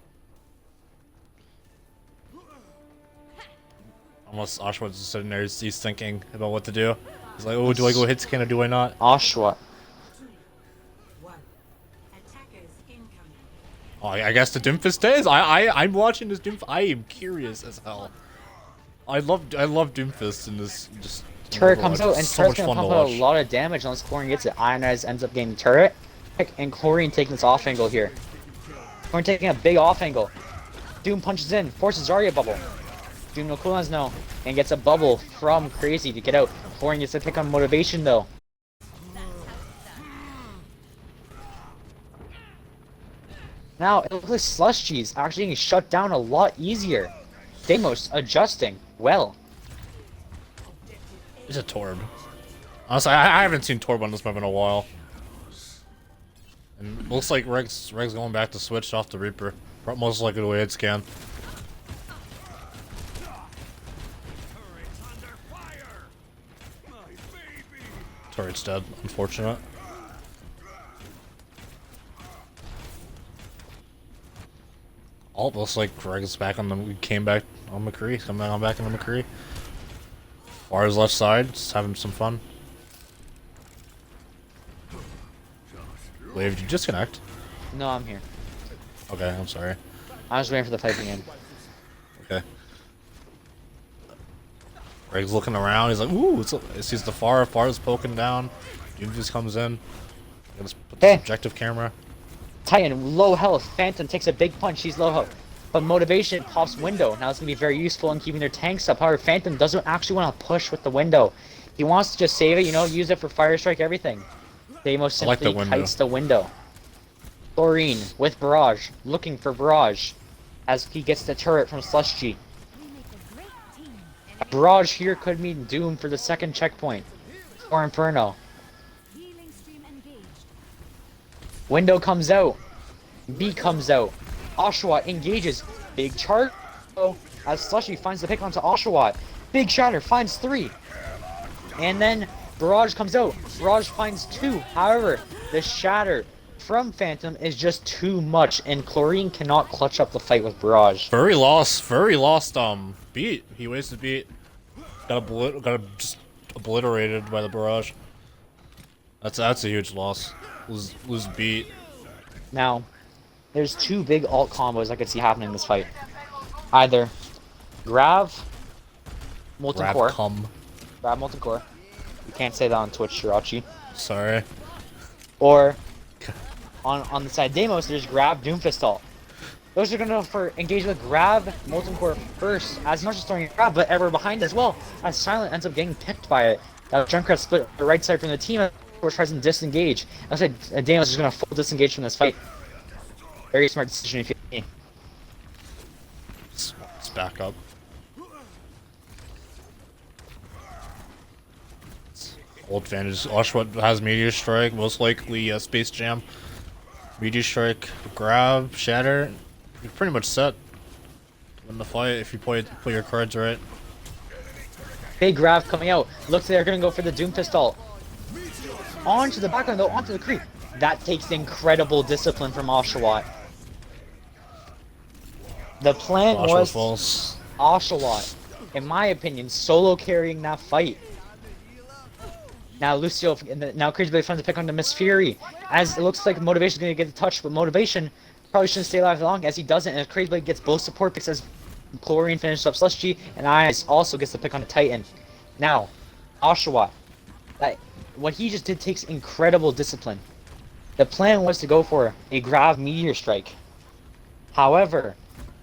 Speaker 2: Almost Oshawott just sitting there, he's thinking about what to do. He's like, oh, do I go hit scan or do I not?
Speaker 1: Oshawott.
Speaker 3: Attackers incoming.
Speaker 2: Oh, I guess the Doomfist is. I'm watching this Doomfist. I am curious as hell. I love Doomfist in this. Just
Speaker 1: Turret comes out, and
Speaker 2: it's so
Speaker 1: Turret's
Speaker 2: much
Speaker 1: gonna
Speaker 2: fun to
Speaker 1: pump out a
Speaker 2: watch.
Speaker 1: lot of damage unless Chlorine gets it. Ionize ends up getting the turret. And Chlorine taking this off angle here. Chlorine taking a big off angle. Doom punches in, forces Zarya bubble. Doom no cooldowns no, and gets a bubble from Crazy to get out. Chlorine gets a pick on Motivation though. Now, it looks like Slushy's actually getting shut down a lot easier. Deimos adjusting well.
Speaker 2: It's a Torb. Honestly, I haven't seen Torb on this map in a while. And looks like Reg's going back to switch off the Reaper. Most likely the way it scan. Turret's dead. Unfortunate. Oh, looks like Greg's back on the. We came back on McCree. I'm back on the McCree. Fars left side, just having some fun. Wait, did you disconnect?
Speaker 1: No, I'm here.
Speaker 2: Okay, I'm sorry.
Speaker 1: I was waiting for the fight to begin.
Speaker 2: Okay. Greg's looking around. He's like, ooh, he sees the Far's poking down. Doom just comes in. Let's put the
Speaker 1: Hey.
Speaker 2: objective camera.
Speaker 1: Titan, low health. Phantom takes a big punch. He's low health. But Motivation pops window. Now it's going to be very useful in keeping their tanks up. However, Phantom doesn't actually want to push with the window. He wants to just save it, you know, use it for Fire Strike, everything. Deimos
Speaker 2: I like
Speaker 1: simply
Speaker 2: the window.
Speaker 1: kites the window. Chlorine with Barrage, looking for Barrage as he gets the turret from Slushy.
Speaker 3: We make a great team. And
Speaker 1: Barrage here could mean doom for the second checkpoint. Or Inferno.
Speaker 3: healing stream engaged.
Speaker 1: Window comes out. B comes out. Oshawott engages. Big charge. Oh, as Slushy finds the pick onto Oshawott. Big shatter finds 3. And then Barrage comes out. Barrage finds 2. However, the shatter from Phantom is just too much, and Chlorine cannot clutch up the fight with Barrage.
Speaker 2: Furry lost beat. He wasted beat. Got just obliterated by the Barrage. That's a huge loss. Lose beat.
Speaker 1: Now, there's two big alt combos I could see happening in this fight. Either Grav, Molten Core. Grav, Molten Core. You can't say that on Twitch, Shirachi.
Speaker 2: Sorry.
Speaker 1: Or on the side of Deimos, there's Grav, Doomfist ult. Those are gonna engage with Grav, Molten Core first, as not just throwing Grav, but ever behind as well, as Silent ends up getting picked by it. That Junkrat split the right side from the team, or tries to disengage. I said Deimos is gonna full disengage from this fight. Very smart decision if you me.
Speaker 2: Let's back up. Old advantage. Oshawott has Meteor Strike, most likely Space Jam. Meteor Strike, grab, shatter. You're pretty much set to win the fight if you play your cards right.
Speaker 1: Big Grav coming out. Looks like they're gonna go for the Doomfist ult. Onto the backline though, onto the creep. That takes incredible discipline from Oshawott. The plan was Oshawott, in my opinion, solo carrying that fight. Now Lucio, now Crazy Blade finds to pick on the Miss Fury, as it looks like Motivation's gonna get the touch, but Motivation probably shouldn't stay alive long as he doesn't, and Crazy Blade gets both support picks as Chlorine finishes up Slushy, and Eyes also gets the pick on the Titan. Now, Oshawott, what he just did takes incredible discipline. The plan was to go for a Grav Meteor Strike. However,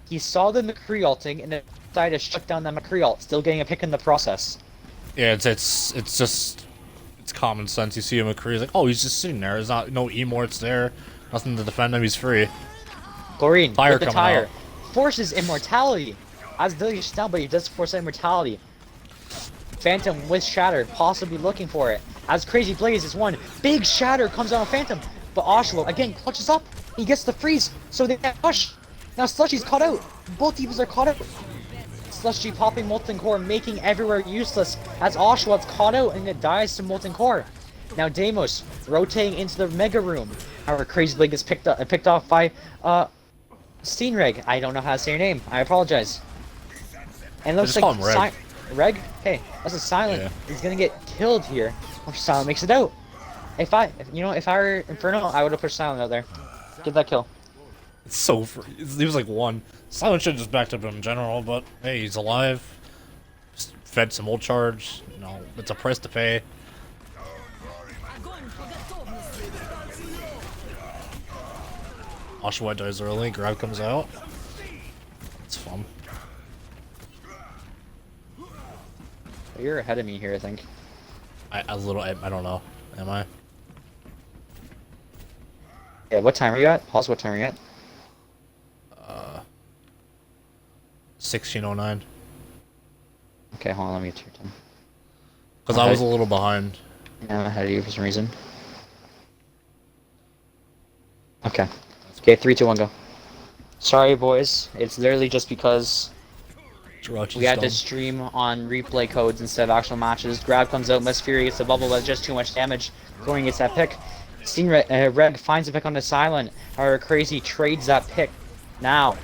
Speaker 1: he saw the McCree ulting and decided to shut down that McCree ult, still getting a pick in the process.
Speaker 2: Yeah, it's common sense. You see him McCree, he's like, oh, he's just sitting there. There's not no Emorts there, nothing to defend him. He's free.
Speaker 1: Chlorine
Speaker 2: Fire
Speaker 1: with the
Speaker 2: coming
Speaker 1: tire
Speaker 2: out.
Speaker 1: forces immortality. As Billy is down, but he does force immortality. Phantom with Shatter, possibly looking for it. As Crazy Blaze is one. Big Shatter comes out on Phantom, but Oshawott again clutches up. He gets the freeze, so they can't push. Now Slushy's caught out. Both divas are caught out. Slushy popping Molten Core, making everywhere useless as Oshawott's caught out and it dies to Molten Core. Now Deimos rotating into the Mega Room. However, Crazy Blade gets picked off by Steenreg. I don't know how to say your name. I apologize. And it looks like Reg? Hey, that's a Silent.
Speaker 2: Yeah.
Speaker 1: He's gonna get killed here. Or Silent makes it out. If I were Inferno, I would have pushed Silent out there. Get that kill.
Speaker 2: It's so free. He was like one. Silent should have just backed up him in general, but hey, he's alive. Just fed some old charge. You know, it's a price to pay. Oshawott dies early. Grab comes out. It's fun.
Speaker 1: You're ahead of me here, I think.
Speaker 2: I don't know. Am I?
Speaker 1: Yeah, what time are you at? Pause, what time are you at?
Speaker 2: 1609.
Speaker 1: Okay, hold on, let me get to your time.
Speaker 2: Because I was a little behind.
Speaker 1: Yeah, I'm ahead of you for some reason. Okay. Okay, 3, 2, 1, go. Sorry, boys. It's literally just because we had to stream on replay codes instead of actual matches. Grab comes out, Miss Fury gets the bubble, but just too much damage. Going gets that pick. Reg finds a pick on the Silent. However, Crazy trades that pick. Now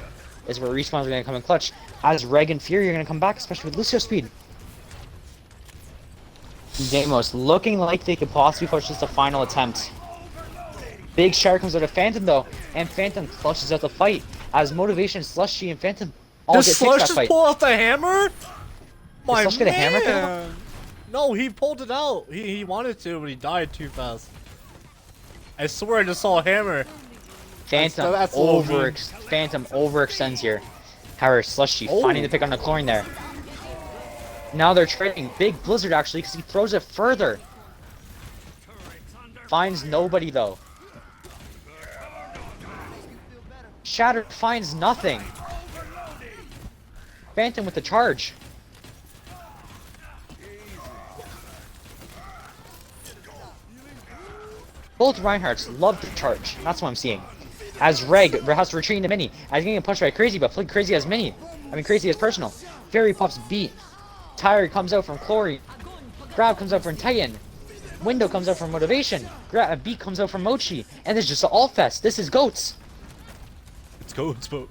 Speaker 1: is where respawns are going to come in clutch. As Reg and Fury are going to come back, especially with Lucio speed. Deimos looking like they could possibly push just a final attempt. Big Shatter comes out of Phantom though, and Phantom flushes out the fight. As Motivation, Slushy, and Phantom all get
Speaker 2: Does
Speaker 1: picked
Speaker 2: Slush
Speaker 1: that
Speaker 2: just
Speaker 1: fight.
Speaker 2: pull out the hammer? My
Speaker 1: Slush get a hammer pick?
Speaker 2: man! No, he pulled it out. He wanted to, but he died too fast. I swear I just saw a hammer.
Speaker 1: Phantom overextends here. However, Slushy finding the pick on the Chlorine there. Now they're trading. Big Blizzard actually, because he throws it further. Finds nobody though. Shatter finds nothing. Phantom with the charge. Both Reinhardts love the charge. That's what I'm seeing. As Reg has to retreat into Mini. As getting pushed by Crazy, but Crazy has Mini. I mean, Crazy has personal. Fairy pops beat. Tire comes out from Chlorine. Grab comes out from Titan. Window comes out for motivation. A beat comes out for Mochi. And it's just an all fest. This is goats.
Speaker 2: Let's go. Let's vote.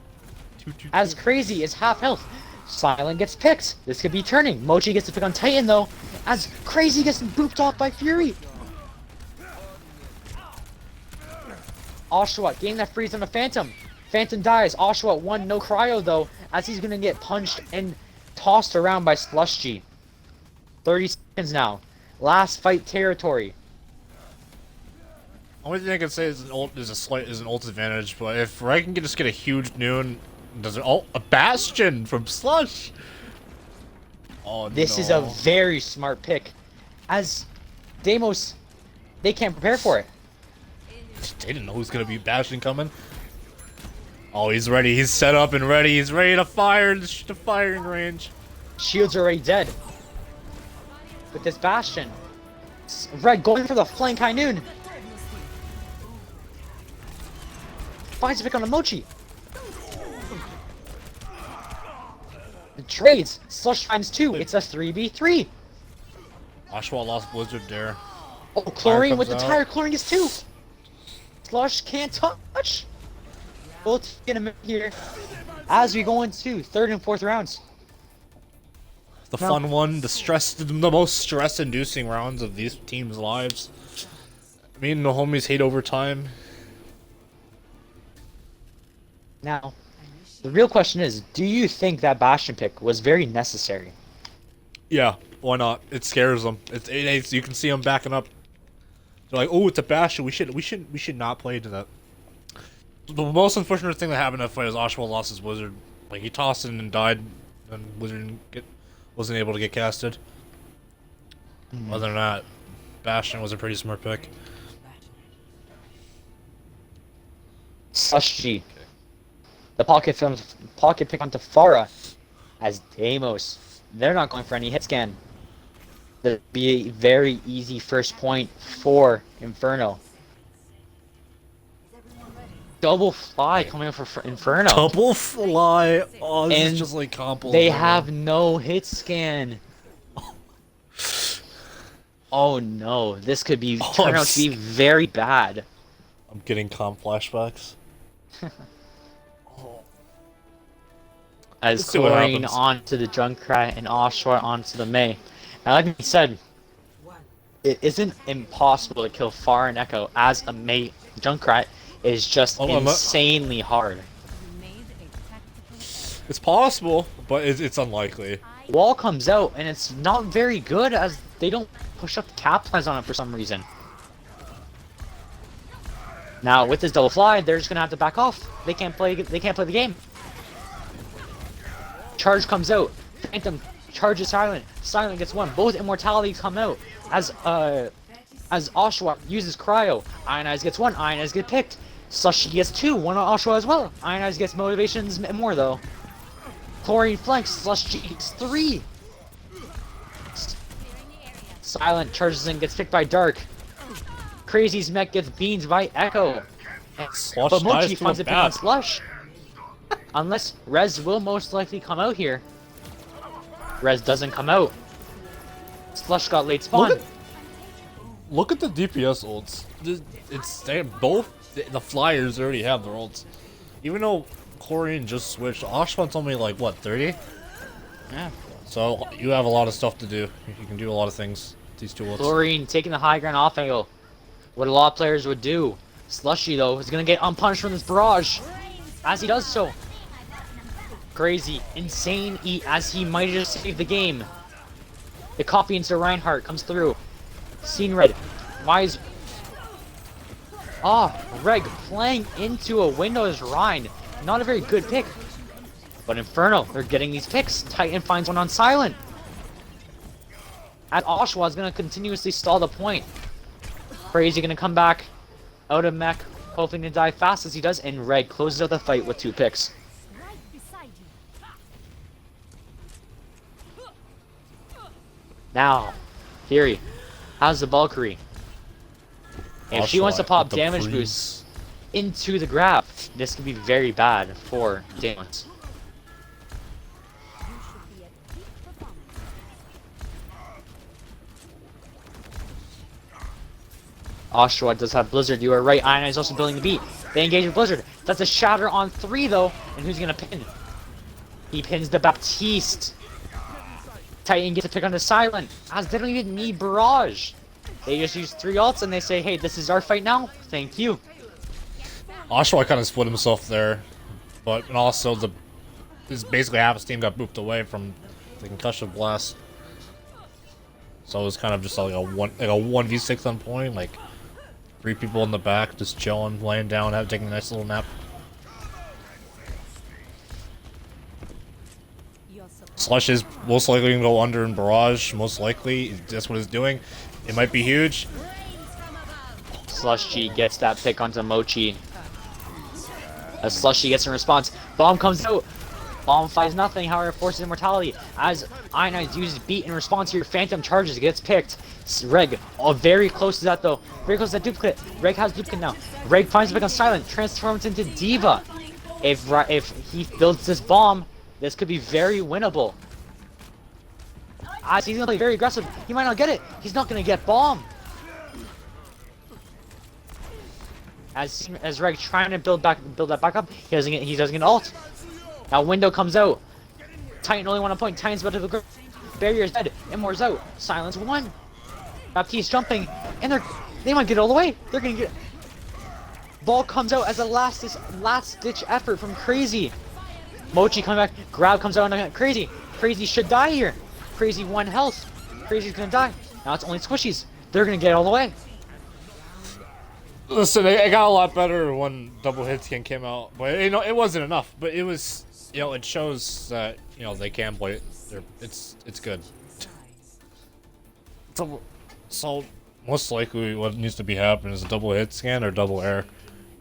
Speaker 1: As crazy as half health. Silent gets picked. This could be turning. Mochi gets to pick on Titan though. As crazy gets booped off by Fury. Oshawott getting that freeze on the Phantom. Phantom dies. Oshawott 1, no cryo though, as he's gonna get punched and tossed around by Slushy. 30 seconds now. Last fight territory.
Speaker 2: Only thing I can say is an ult advantage, but if Rai can just get a huge noon, does it a Bastion from Slush? Oh
Speaker 1: This
Speaker 2: no.
Speaker 1: is a very smart pick. As Deimos, they can't prepare for it.
Speaker 2: They didn't know who's gonna be Bastion coming. Oh, he's ready. He's set up and ready. He's ready to fire the firing range.
Speaker 1: Shield's already dead. With this Bastion. Red going for the flank high noon. Finds a pick on the Mochi. The trades. Slush finds 2. It's a 3v3.
Speaker 2: Oshawott lost Blizzard there.
Speaker 1: Oh, Chlorine with the
Speaker 2: comes out.
Speaker 1: tire. Chlorine gets 2. Slush can't touch. Both get him here as we go into 3rd and 4th rounds.
Speaker 2: The fun one, the most stress-inducing rounds of these teams' lives. Me and the homies hate overtime.
Speaker 1: Now, the real question is, do you think that Bastion pick was very necessary?
Speaker 2: Yeah, why not? It scares them. You can see them backing up. They're like, "Oh, it's a Bastion. We should not play into that." The most unfortunate thing that happened in that fight is Oshawott lost his Wizard. Like he tossed it and died, and Wizard wasn't able to get casted. Other than that, Bastion was a pretty smart pick.
Speaker 1: Slushy. The pocket pick onto Farah as Deimos. They're not going for any hit scan. That'd be a very easy first point for Inferno. Double fly coming up for Inferno.
Speaker 2: Double fly. Oh, this
Speaker 1: And
Speaker 2: is just like combo.
Speaker 1: They have no hit scan. Oh no, this could be turn out to be very bad.
Speaker 2: I'm getting comp flashbacks.
Speaker 1: As
Speaker 2: Let's see what
Speaker 1: Chlorine
Speaker 2: happens.
Speaker 1: onto the Junkrat and Oshawott onto the Mei. Now, like we said, it isn't impossible to kill Far and Echo as a Mei Junkrat. Is just insanely hard.
Speaker 2: It's possible, but it's unlikely.
Speaker 1: Wall comes out and it's not very good as they don't push up the cap plans on it for some reason. Now with this double fly, they're just gonna have to back off. They can't play the game. Charge comes out. Phantom charges Silent. Silent gets 1. Both immortalities come out as Oshawott uses cryo. Ionize gets 1. Ionize gets picked. Slushy gets 2. 1 on Oshawott as well. Ionize gets motivations and more though. Chlorine flanks. Slushy gets 3. Silent charges and gets picked by Dark. Crazy's mech gets beans by Echo. But Mochi finds a pick on Slush. Unless Rez will most likely come out here. Rez doesn't come out. Slush got late spawn.
Speaker 2: Look at the DPS ults. The Flyers already have their ults. Even though Chlorine just switched, Oshawat's only like what, 30?
Speaker 1: Yeah.
Speaker 2: So you have a lot of stuff to do. You can do a lot of things. These two ults.
Speaker 1: Chlorine taking the high ground off angle. What a lot of players would do. Slushy though is gonna get unpunished from this barrage. As he does so. Crazy, insane eat as he might have just saved the game. The copy into Reinhardt comes through. Scene red. Why is Reg playing into a Windows Rhine. Not a very good pick. But Inferno, they're getting these picks. Titan finds one on Silent. And Oshawatt's gonna continuously stall the point. Crazy gonna come back out of mech, hoping to die fast as he does, and Reg closes out the fight with 2 picks. Now, Fury, how's the Valkyrie? If she wants to pop damage boosts into the grab, this could be very bad for Deimos. Oshawa does have Blizzard. You are right. Iron is also building the beat. They engage with Blizzard. That's a shatter on 3 though. And who's gonna pin? He pins the Baptiste. Titan gets to pick on the Silent, as they don't even need Barrage. They just use 3 ults and they say, hey, this is our fight now. Thank you.
Speaker 2: Oshawa kind of split himself there, but and also this basically half his team got booped away from the concussion blast. So it was kind of just like a 1v6 on point, like 3 people in the back just chilling, laying down, taking a nice little nap. Slush is most likely gonna go under in Barrage. Most likely, that's what he's doing. It might be huge.
Speaker 1: Slushy gets that pick onto Mochi. As Slushy gets in response, Bomb comes out. Bomb finds nothing, however, forces immortality. As Ionized uses beat in response to your Phantom charges, it gets picked. Reg, very close to that though. Very close to that duplicate. Reg has duplicate now. Reg finds the pick on Silent, transforms into Diva. If he builds this bomb, this could be very winnable. As he's gonna play very aggressive, he might not get it. He's not gonna get bomb. As Reg trying to build that back up, he doesn't get ult. Now Window comes out. Titan only 1 point. Titan's about to go. Barrier's dead. Immor's out. Silence 1. Baptiste jumping, and they might get all the way. They're gonna get. Ball comes out as a last ditch effort from Crazy. Mochi coming back. Grab comes out on Crazy. Crazy should die here. Crazy 1 health. Crazy's gonna die. Now it's only squishies. They're gonna get all the way.
Speaker 2: Listen, it got a lot better when double hit scan came out, but it wasn't enough. But it was, it shows that they can play it. It's good. So most likely, what needs to be happening is a double hit scan or double air,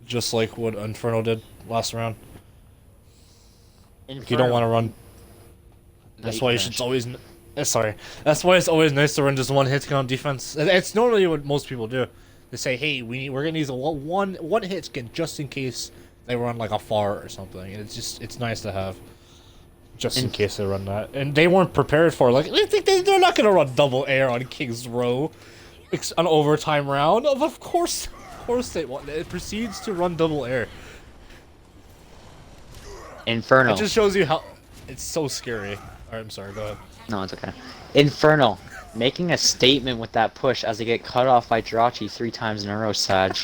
Speaker 2: just like what Inferno did last round. If you don't want to run, that's why you should always. Sorry, that's why it's always nice to run just 1 hit scan on defense. It's normally what most people do. They say, hey, we're gonna use a one hit skin just in case they run like a far or something. And it's nice to have, just in case they run that. And they weren't prepared for it. Like they think they're not gonna run double air on King's Row, an overtime round. Of course they want. It proceeds to run double air.
Speaker 1: Inferno.
Speaker 2: It just shows you how it's so scary. Alright, I'm sorry. Go ahead.
Speaker 1: No, it's okay. Inferno. Making a statement with that push as they get cut off by Jirachi 3 times in a row, Sag.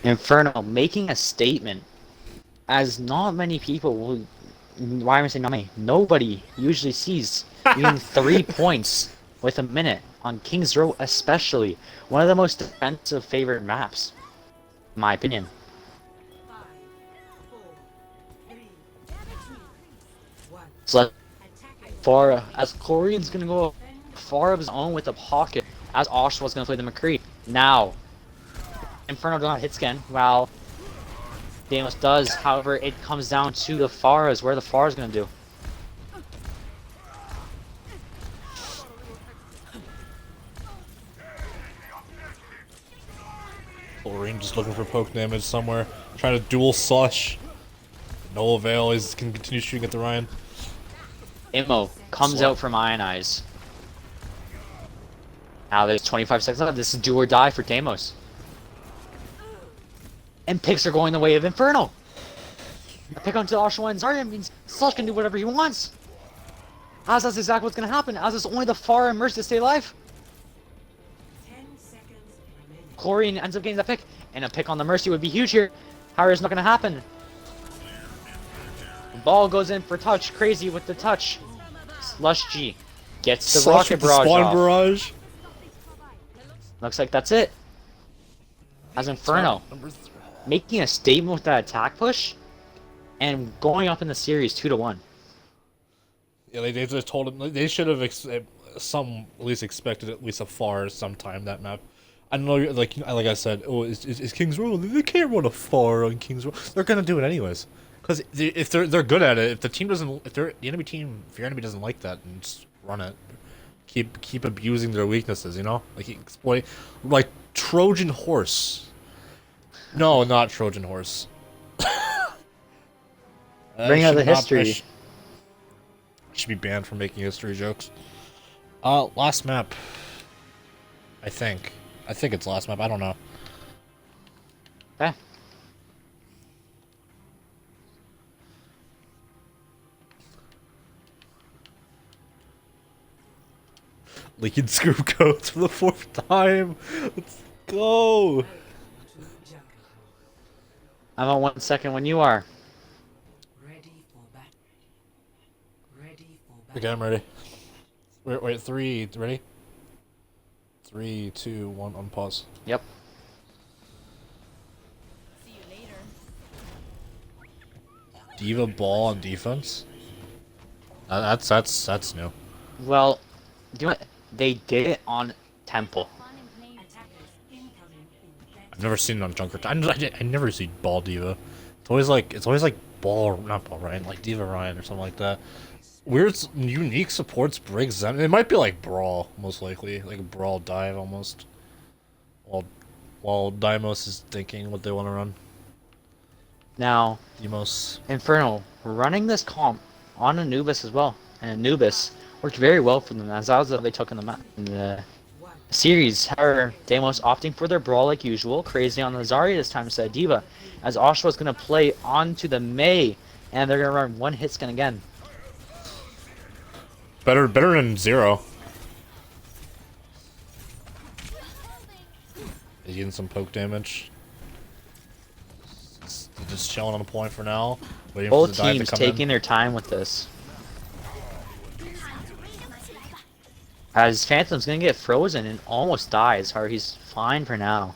Speaker 1: Inferno making a statement as not many people will. Why am I saying not many? Nobody usually sees even 3 points with a minute on King's Row, especially one of the most defensive favorite maps, in my opinion. So Farah, as Corian's gonna go far of his own with a pocket, as Oshawa's gonna play the McCree. Now, Inferno does not hit scan, while Deimos does. However, it comes down to the Farahs, where the Farah's gonna do.
Speaker 2: Corian just looking for poke damage somewhere, trying to dual slush. No avail. He can continue shooting at the Ryan.
Speaker 1: Immo comes out from Ionize. Now there's 25 seconds left. This is do or die for Deimos. And picks are going the way of Inferno. A pick onto Oshawa and Zarya means Slush can do whatever he wants. As that's exactly what's gonna happen, as it's only the Far and Mercy to stay alive. Corian ends up getting that pick, and a pick on the Mercy would be huge here. However, it's not gonna happen. Ball goes in for touch. Crazy with the touch. Slush G gets the
Speaker 2: Slush
Speaker 1: rocket
Speaker 2: with the spawn
Speaker 1: barrage off.
Speaker 2: barrage.
Speaker 1: Looks like that's it. As Inferno making a statement with that attack push and going up in the series 2-1.
Speaker 2: Yeah, they just told him they should have at least expected at least a far sometime that map. I don't know, like I said, it's King's Row. They can't run a far on King's Row. They're gonna do it anyways. Because if they're good at it, if the team doesn't, if your enemy doesn't like that, then just run it. Keep abusing their weaknesses, like exploit, like Trojan Horse. No, not Trojan Horse.
Speaker 1: Bring out the history.
Speaker 2: Should be banned from making history jokes. Last map. I think. I think it's last map. I don't know.
Speaker 1: Okay.
Speaker 2: Leaking screw codes for the 4th time. Let's go.
Speaker 1: I'm on 1 second when you are.
Speaker 2: Okay, I'm ready. Wait, 3, ready? 3, 2, 1, unpause.
Speaker 1: Yep.
Speaker 3: See you later.
Speaker 2: Diva ball on defense? That's new.
Speaker 1: Well, do you know what? They did it on Temple.
Speaker 2: I've never seen it on Junker. I never see ball Diva. It's always like ball, not ball Ryan, like Diva Ryan or something like that. Weird, unique supports Briggs Zen. It might be like Brawl, most likely, like a Brawl dive almost. While Deimos is thinking what they want to run.
Speaker 1: Now,
Speaker 2: Deimos.
Speaker 1: Inferno running this comp on Anubis as well, and Anubis worked very well for them, as that was what they took in the series. However, Deimos opting for their brawl like usual, crazy on the Zarya this time instead of Diva, as Oshawa's going to play onto the Mei, and they're going to run one hit skin again.
Speaker 2: Better than 0. He's getting some poke damage. Just chilling on the point for now. Waiting
Speaker 1: Both
Speaker 2: for the dive
Speaker 1: teams
Speaker 2: to come
Speaker 1: taking
Speaker 2: in.
Speaker 1: their time with this. As Phantom's going to get frozen and almost dies, or he's fine for now.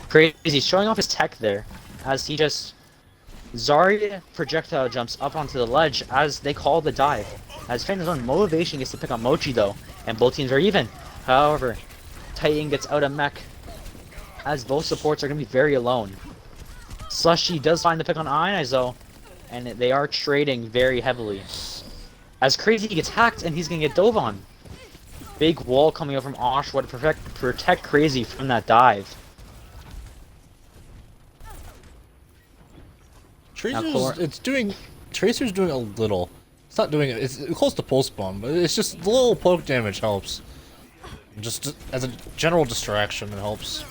Speaker 1: Crazy, showing off his tech there, as he just... Zarya projectile jumps up onto the ledge as they call the dive. As Phantom's own motivation gets to pick on Mochi though, and both teams are even. However, Titan gets out of mech, as both supports are going to be very alone. Slushy does find the pick on Ionize though, and they are trading very heavily. As Crazy gets hacked and he's going to get dove on. Big wall coming out from Oshwa to protect Crazy from that dive.
Speaker 2: Tracer's doing a little. It's not doing it. It's close to pulse bomb, but it's just a little poke damage helps. Just as a general distraction, it helps.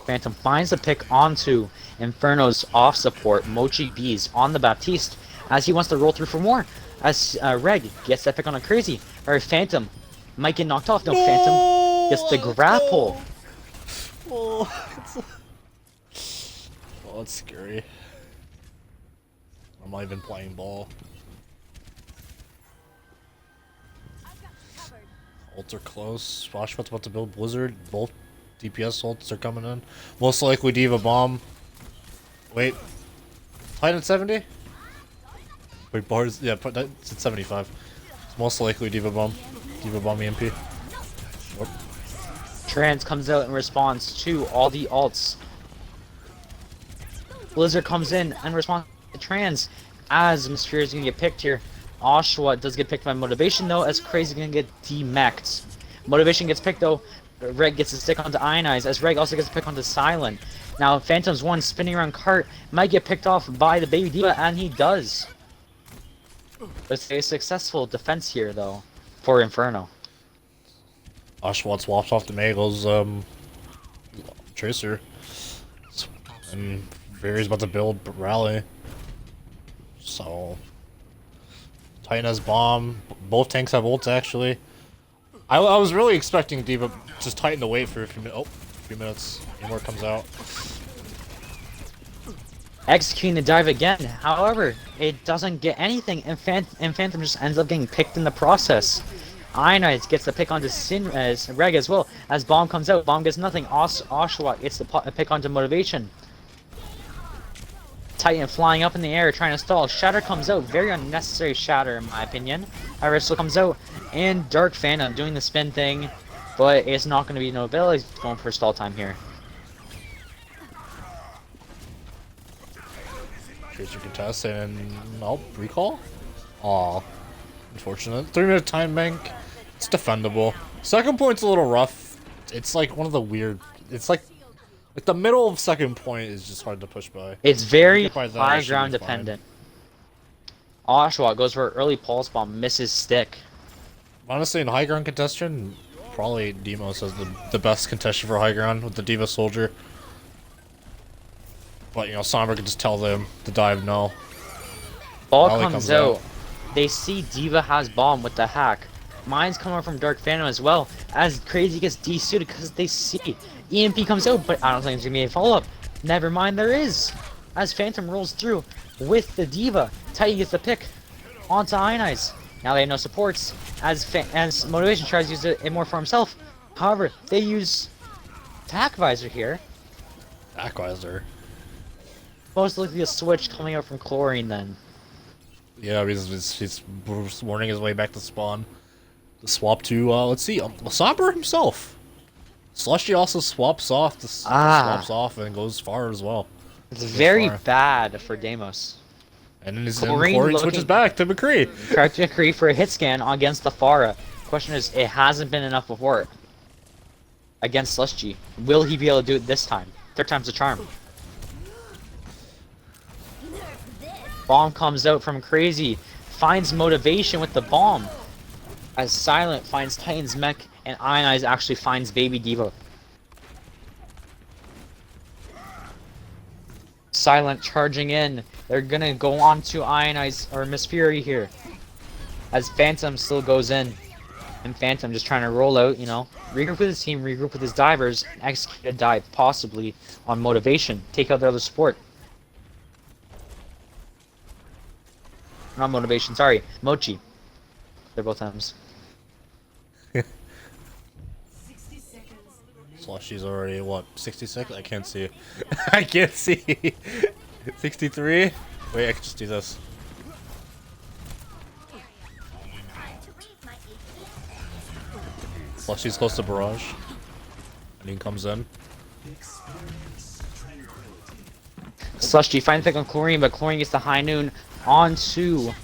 Speaker 1: Phantom finds the pick onto Inferno's off support, Mochi Bees, on the Baptiste, as he wants to roll through for more. As Reg gets that pick on a Crazy, or Phantom might get knocked off. No, Phantom gets the grapple.
Speaker 2: Oh, it's scary. I'm not even playing ball. Ults are close. Washbot's about to build Blizzard. Both DPS ults are coming in. Most likely Diva Bomb. Wait. Titan at 70? Wait, bars. Yeah, it's at 75. It's most likely Diva Bomb. Diva Bomb EMP. Nope.
Speaker 1: Trans comes out in response to all the ults. Blizzard comes in and responds to Trans as Mysteria is going to get picked here. Oshawa does get picked by Motivation though, as Crazy is going to get demeched. Motivation gets picked though. Reg gets a stick onto Ionize, as Reg also gets a pick onto Silent. Now Phantom's one spinning around cart might get picked off by the Baby Diva, and he does. But it's a successful defense here though for Inferno.
Speaker 2: Oshawott swaps off the Magel's Tracer. And Fairy's about to build Rally. So Titan has bomb. Both tanks have ults actually. I was really expecting Diva just Titan to wait for a few minutes. Oh, a few minutes. More comes out.
Speaker 1: Executing the dive again. However, it doesn't get anything, and Phantom just ends up getting picked in the process. Ionize gets the pick onto Reg as well. As Bomb comes out, Bomb gets nothing. Oshawa gets the pick onto Motivation. Titan flying up in the air, trying to stall. Shatter comes out. Very unnecessary Shatter, in my opinion. However, still comes out. And Dark Phantom doing the spin thing. But it's not going to be no avail. He's going for stall time here.
Speaker 2: Tracer contest and nope, recall? Aw. Unfortunate. 3-minute time bank. It's defendable. Second point's a little rough. It's like one of the weird. It's like the middle of second point is just hard to push by.
Speaker 1: It's very
Speaker 2: By that,
Speaker 1: high
Speaker 2: it should
Speaker 1: ground
Speaker 2: be fine.
Speaker 1: dependent. Oshawa goes for an early pulse bomb, misses stick.
Speaker 2: Honestly, in high ground contention, probably Deimos has the best contestation for high ground with the Diva Soldier. But, you know, Sombra can just tell them to dive no.
Speaker 1: Ball
Speaker 2: Rally
Speaker 1: comes out. They see Diva has bomb with the hack. Mine's coming from Dark Phantom as well, as Crazy gets desuited because they see EMP comes out, but I don't think there's gonna be a follow-up. Never mind, there is. As Phantom rolls through with the Diva, Titan gets the pick onto Ionize. Now they have no supports, as Motivation tries to use it more for himself. However, they use Attack Visor here.
Speaker 2: Attack Visor.
Speaker 1: Most likely a switch coming out from Chlorine then.
Speaker 2: Yeah, he's warning his way back to spawn. To swap to, let's see, Sombra himself. Slushy also swaps off, swaps off and goes far as well.
Speaker 1: It's very bad for Deimos.
Speaker 2: And then Chlorine switches back to McCree.
Speaker 1: Correct McCree for a hit scan against the Pharah. Question is, it hasn't been enough before against Slushy. Will he be able to do it this time? Third time's the charm. Bomb comes out from Crazy, finds Motivation with the bomb. As Silent finds Titan's mech, and Ionize actually finds Baby Diva. Silent charging in. They're gonna go on to Ionize or Miss Fury here. As Phantom still goes in. And Phantom just trying to roll out, you know, regroup with his team, regroup with his divers, and execute a dive, possibly on Motivation. Take out their other support. Not Motivation, sorry, Mochi. They're both M's.
Speaker 2: Slushy's already, what, 60 seconds? I can't see. I can't see. 63? Wait, I can just do this. Slushy's close to Barrage. And he comes in.
Speaker 1: Slushy finds pick on Chlorine, but Chlorine gets the high noon onto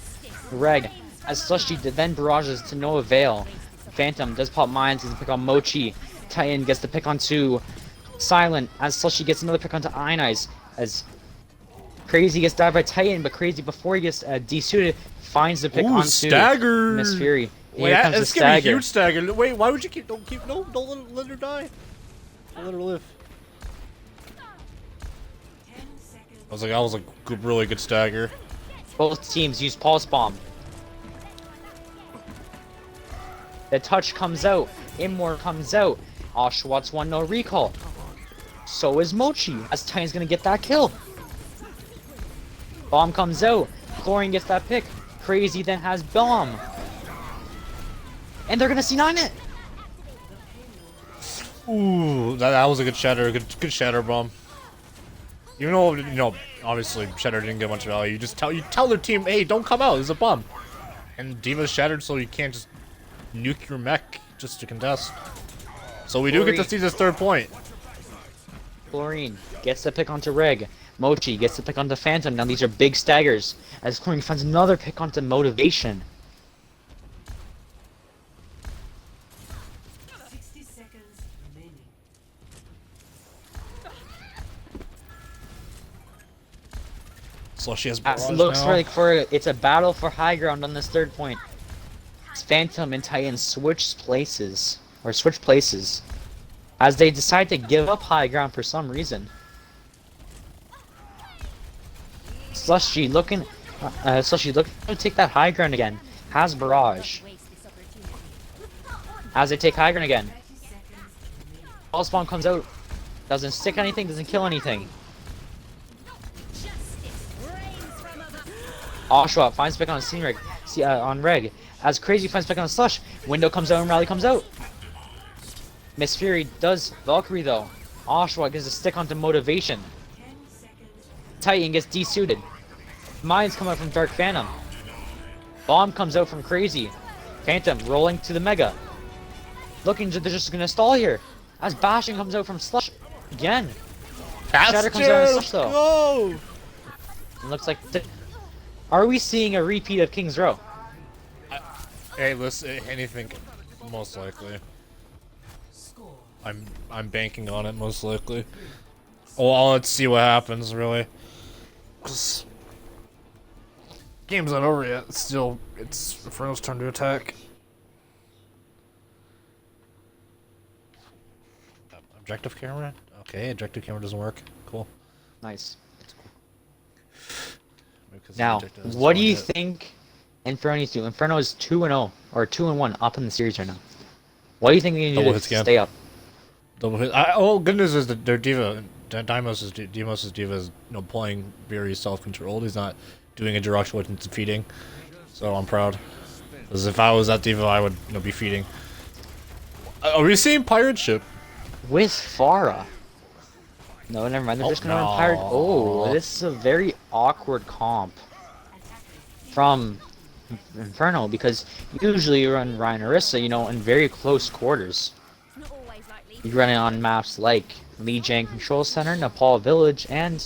Speaker 1: Reg. As Slushy then barrages to no avail. Phantom does pop mines, gets a pick on Mochi. Titan gets the pick onto Silent, as Slushy gets another pick onto Ionize. As Crazy gets dived by Titan, but Crazy before he gets desuited finds the pick onto
Speaker 2: stagger.
Speaker 1: Miss Fury.
Speaker 2: Wait,
Speaker 1: Here comes the
Speaker 2: that's gonna be a
Speaker 1: stagger.
Speaker 2: huge stagger. Wait, why would you don't let her die. Don't let her live. That was a good, really good stagger.
Speaker 1: Both teams use Pulse Bomb. The touch comes out. Immor comes out. Oshawat's one no recall. So is Mochi, as Titan's gonna get that kill. Bomb comes out. Chlorine gets that pick. Crazy then has bomb. And they're gonna C9 it.
Speaker 2: Ooh, that was a good shatter, good shatter bomb. Even though, you know, obviously Shatter didn't get much value, you tell their team, hey, don't come out, there's a bomb. And Diva's shattered, so you can't just nuke your mech just to contest. So we do get to see this third point.
Speaker 1: Chlorine gets the pick onto Reg. Mochi gets the pick onto Phantom. Now these are big staggers. As Chlorine finds another pick onto Motivation.
Speaker 3: 60 seconds remaining.
Speaker 2: Slushy has barrage
Speaker 1: Looks
Speaker 2: now.
Speaker 1: like it's a battle for high ground on this third point. Phantom and Titan switch places, as they decide to give up high ground for some reason. Slushy looking to take that high ground again. Has barrage. As they take high ground again. Pulse Bomb comes out. Doesn't stick anything, doesn't kill anything. Oshawott finds pick on Reg, on Reg. As Crazy finds pick on Slush. Window comes out and Rally comes out. Miss Fury does Valkyrie though. Oshawott gets a stick onto Motivation. Titan gets desuited. Mines come out from Dark Phantom. Bomb comes out from Crazy. Phantom rolling to the Mega. They're just gonna stall here. As Bashing comes out from Slush again. Shatter comes out on Slush though.
Speaker 2: Go!
Speaker 1: It looks like. Are we seeing a repeat of King's Row?
Speaker 2: Hey, listen, anything, most likely. I'm banking on it, most likely. Well, let's see what happens, really. 'Cause game's not over yet. It's Inferno's turn to attack. Objective camera? Okay, objective camera doesn't work. Cool.
Speaker 1: Nice.
Speaker 2: Because
Speaker 1: Now,
Speaker 2: objective is
Speaker 1: what do you
Speaker 2: it.
Speaker 1: think Inferno needs to do? Inferno is 2-0 or 2-1 up in the series right now. What do you think they need to
Speaker 2: Double
Speaker 1: do
Speaker 2: hit
Speaker 1: to
Speaker 2: scan.
Speaker 1: stay up?
Speaker 2: Double hit. Oh, good news is that their diva, Deimos' diva is playing very self-controlled. He's not doing a direct with feeding, so I'm proud. Because if I was that diva, I would be feeding. Are we seeing pirate ship?
Speaker 1: With Pharah. No, never mind. They're just gonna run pirate. Oh, this is a very awkward comp from Inferno because usually you run Ryan Orisa, in very close quarters.
Speaker 3: Not always like
Speaker 1: You run it on maps like Lijiang Control Center, Nepal Village, and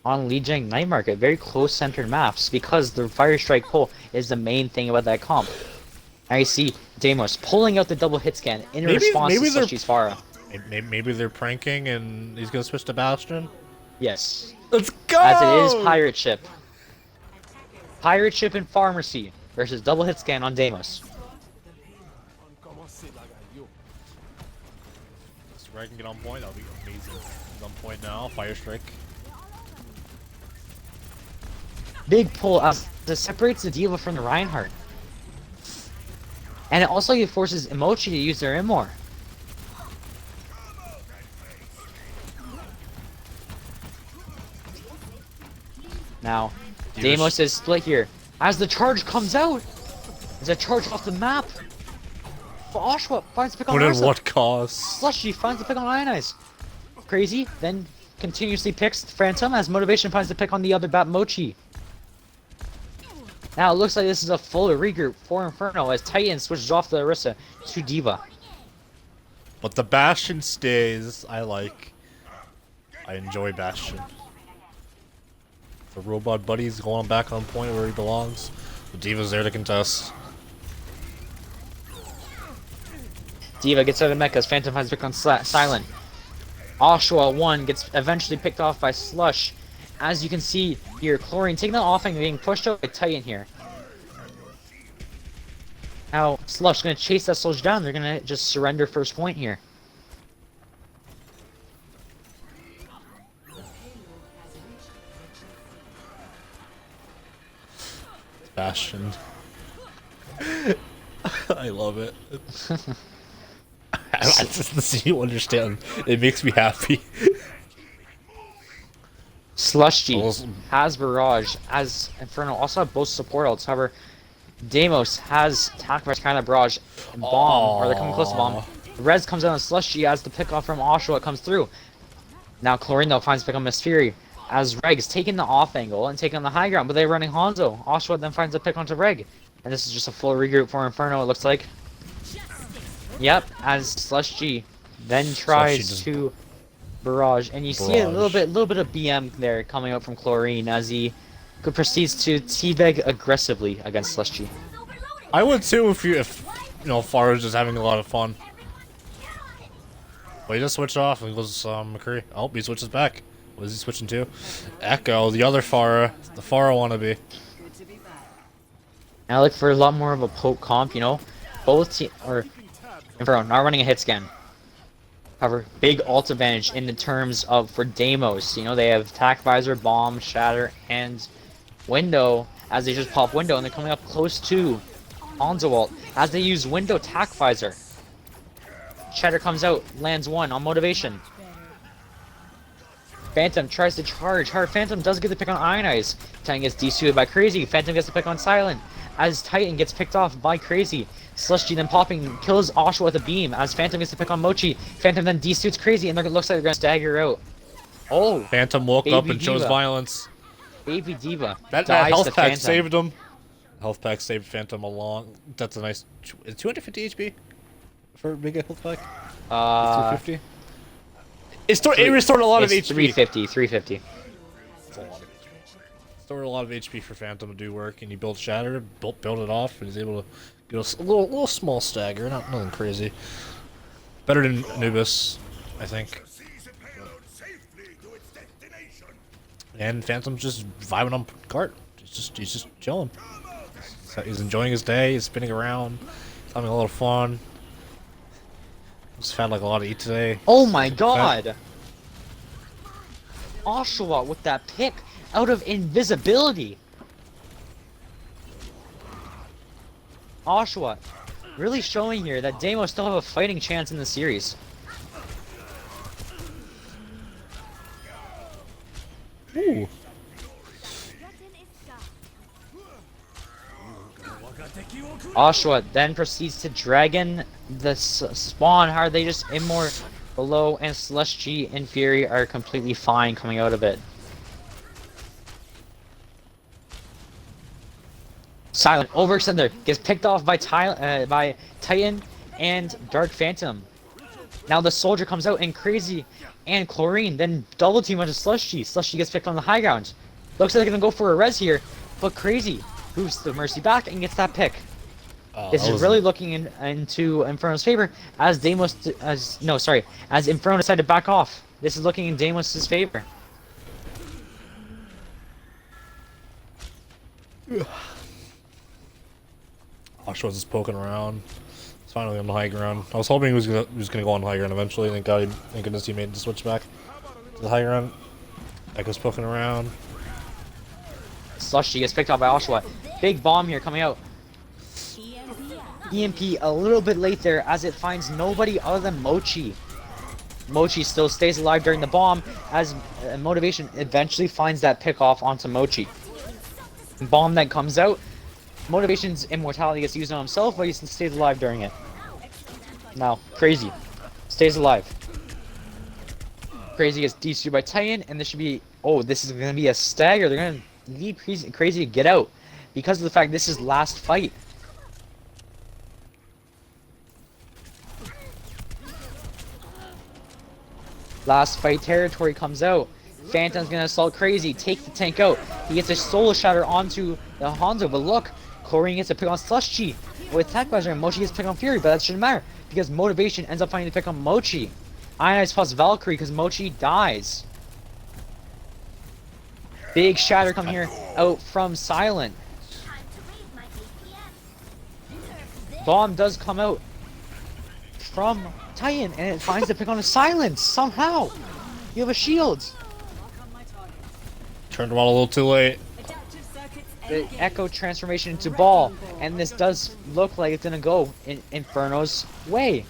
Speaker 1: on Lijiang Night Market. Very close centered maps because the Fire Strike pull is the main thing about that comp. Now you see Deimos pulling out the double hit scan in response to Slushy's Pharah.
Speaker 2: Maybe they're pranking and he's gonna switch to Bastion.
Speaker 1: Yes.
Speaker 2: Let's go!
Speaker 1: As it is Pirate Ship. Pirate Ship and Pharmacy versus double hit scan on Deimos.
Speaker 2: So I can get on point, that'll be amazing. He's on point now, Fire Strike.
Speaker 1: Big pull up that separates the Diva from the Reinhardt. And it also forces Emochi to use their Immor. Now, Deimos is split here. As the charge comes out, there's a charge off the map. Oshwa finds the pick on
Speaker 2: But at
Speaker 1: Ursa.
Speaker 2: what cost?
Speaker 1: Slushy finds the pick on Ionize. Crazy, then continuously picks Phantom as Motivation finds the pick on the other Bat Mochi. Now it looks like this is a full regroup for Inferno as Titan switches off the Orisa to Diva.
Speaker 2: But the Bastion stays, I enjoy Bastion. The robot buddy's going back on point where he belongs. The Diva's there to contest.
Speaker 1: Diva gets out of mech as Phantom finds the pick on Silent. Oshwa 1 gets eventually picked off by Slush. As you can see here, Chlorine taking the offing and being pushed out by Titan here. Now, Slush gonna chase that Slush down. They're gonna just surrender first point here.
Speaker 2: Bastion. I love it. I just to see you understand. It makes me happy.
Speaker 1: Slushy has Barrage, as Inferno also have both support ults. However, Deimos has Takmar's kind of Barrage and Bomb, or they're coming close to Bomb. Rez comes out on Slushy as the pick off from Oshwa comes through. Now Chlorine though finds pick on Miss Fury, as Reg's taking the off angle and taking the high ground, but they're running Hanzo. Oshwa then finds a pick onto Reg. And this is just a full regroup for Inferno, it looks like. Yep, as Slushy then tries to Barrage, and you see a little bit of BM there coming out from Chlorine as he proceeds to teabag aggressively against Slushy.
Speaker 2: I would too if Farah's just having a lot of fun. But he just switched off and goes McCree. Oh, he switches back. What is he switching to? Echo, the other Farah, the Farah wannabe.
Speaker 1: Now I look for a lot more of a poke comp, both team or Inferno not running a hit scan. However, big ult advantage in the terms of for Deimos. They have Tac Visor, Bomb, Shatter, and Window as they just pop Window and they're coming up close to Hanzo ult as they use Window Tac Visor. Shatter comes out, lands one on Motivation. Phantom tries to charge. Her Phantom does get the pick on Ionize. Titan gets desuited by Crazy. Phantom gets the pick on Silent. As Titan gets picked off by Crazy. Slushy then popping kills Oshwa with a beam as Phantom gets the pick on Mochi. Phantom then desuits Crazy and it looks like they're gonna stagger out. Oh!
Speaker 2: Phantom woke up and chose violence.
Speaker 1: Baby Diva.
Speaker 2: That health pack saved him. Health pack saved Phantom along. That's a nice. Is 250 HP for a big health pack? 250. It restored a lot of HP.
Speaker 1: 350. 350.
Speaker 2: It's a lot of HP. Restored a lot of HP for Phantom to do work, and he built Shatter, built it off, and he's able to get a little small stagger, nothing crazy. Better than Anubis, I think. And Phantom's just vibing on cart. He's just chilling. He's enjoying his day. He's spinning around. He's having a lot of fun. Just had like a lot to eat today.
Speaker 1: Oh my god! Oshawa with that pick out of invisibility. Oshawa really showing here that Deimos still have a fighting chance in the series.
Speaker 2: Ooh.
Speaker 1: Oshawa then proceeds to dragon the spawn. How are they just Immor below, and Celestia and Fury are completely fine coming out of it. Silent overextender gets picked off by Titan and Dark Phantom. Now the soldier comes out and Crazy and Chlorine then double team onto Celestia. Celestia gets picked on the high ground. Looks like they're gonna go for a res here, but Crazy boosts the Mercy back and gets that pick. This is really looking into Inferno's favor as as Inferno decided to back off. This is looking in Deimos' favor.
Speaker 2: Oshawa's just poking around. It's finally on the high ground. I was hoping he was gonna go on high ground eventually. Thank goodness he made the switch back to the high ground. Echo's poking around.
Speaker 1: Celestia gets picked off by Oshawa. Big bomb here coming out. EMP a little bit late there as it finds nobody other than Mochi. Mochi still stays alive during the bomb as Motivation eventually finds that pick off onto Mochi. Bomb that comes out. Motivation's immortality gets used on himself, but he stays alive during it. Now, Crazy stays alive. Crazy gets DC'd by Titan, and this should be... Oh, this is going to be a stagger. They're going to need Crazy to get out because of the fact this is last fight. Last fight territory comes out. Phantom's gonna assault Crazy, take the tank out. He gets a Soul Shatter onto the Hanzo, but look, Chlorine gets to pick on Celestia with Attack Measure, and Mochi gets to pick on Fury, but that shouldn't matter because Motivation ends up finding to pick on Mochi. Ionize plus Valkyrie because Mochi dies. Big Shatter come here out from Silent. Bomb does come out from Titan, and it finds the pick on a Silence somehow. You have a shield.
Speaker 2: Turned him on a little too late.
Speaker 1: The Echo transformation into Ball, and this does look like it's gonna go in Inferno's way.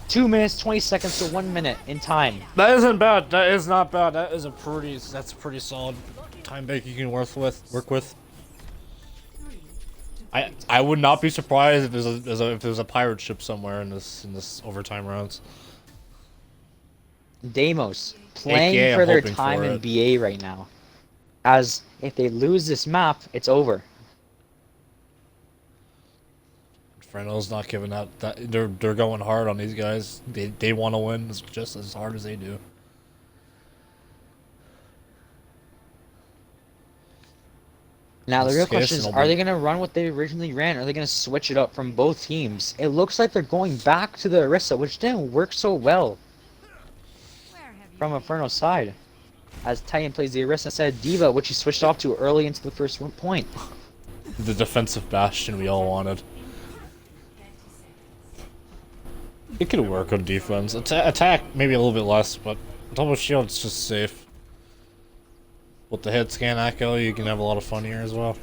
Speaker 1: 2 minutes, 20 seconds to 1 minute in time.
Speaker 2: That isn't bad. That is not bad. That's a pretty solid time bank you can work with. I would not be surprised if there's a pirate ship somewhere in this overtime rounds.
Speaker 1: Deimos playing
Speaker 2: AKA,
Speaker 1: for their
Speaker 2: hoping
Speaker 1: time
Speaker 2: for
Speaker 1: in
Speaker 2: it.
Speaker 1: BA right now, as if they lose this map, it's over.
Speaker 2: Inferno's not giving that. They're going hard on these guys. They want to win just as hard as they do.
Speaker 1: Now the real
Speaker 2: Yes,
Speaker 1: question is,
Speaker 2: and
Speaker 1: are they going to run what they originally ran, or are they going to switch it up from both teams? It looks like they're going back to the Orisa, which didn't work so well from Inferno's side, as Titan plays the Orisa instead of Diva, which he switched off to early into the first point.
Speaker 2: The defensive bastion we all wanted. It could work on defense. Attack maybe a little bit less, but double shield's just safe. With the hit scan echo, you can have a lot of fun here as well.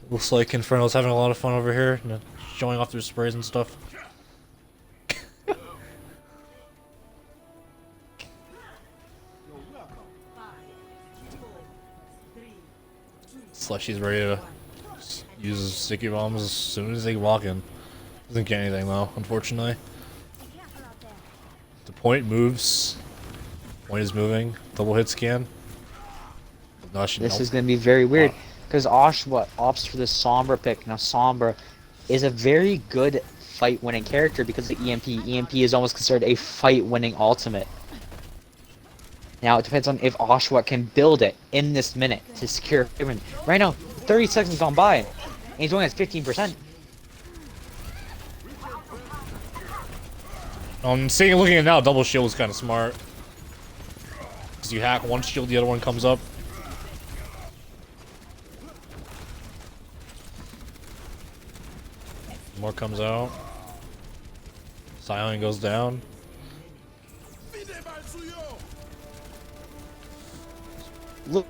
Speaker 2: Looks like Inferno's having a lot of fun over here, showing off their sprays and stuff. Slushy's ready to use sticky bombs as soon as they walk in. Doesn't get anything though, unfortunately. The point moves. Point is moving. Double hit scan.
Speaker 1: This is going to be very weird, because Oshawa opts for the Sombra pick. Now Sombra is a very good fight-winning character because of the EMP. EMP is almost considered a fight-winning ultimate. Now it depends on if Oshawa can build it in this minute to secure a win. Right now, 30 seconds gone by, and he's only at 15%.
Speaker 2: Looking at it now, double shield is kind of smart. Because you hack one shield, the other one comes up. More comes out. Silent goes down.
Speaker 1: Look,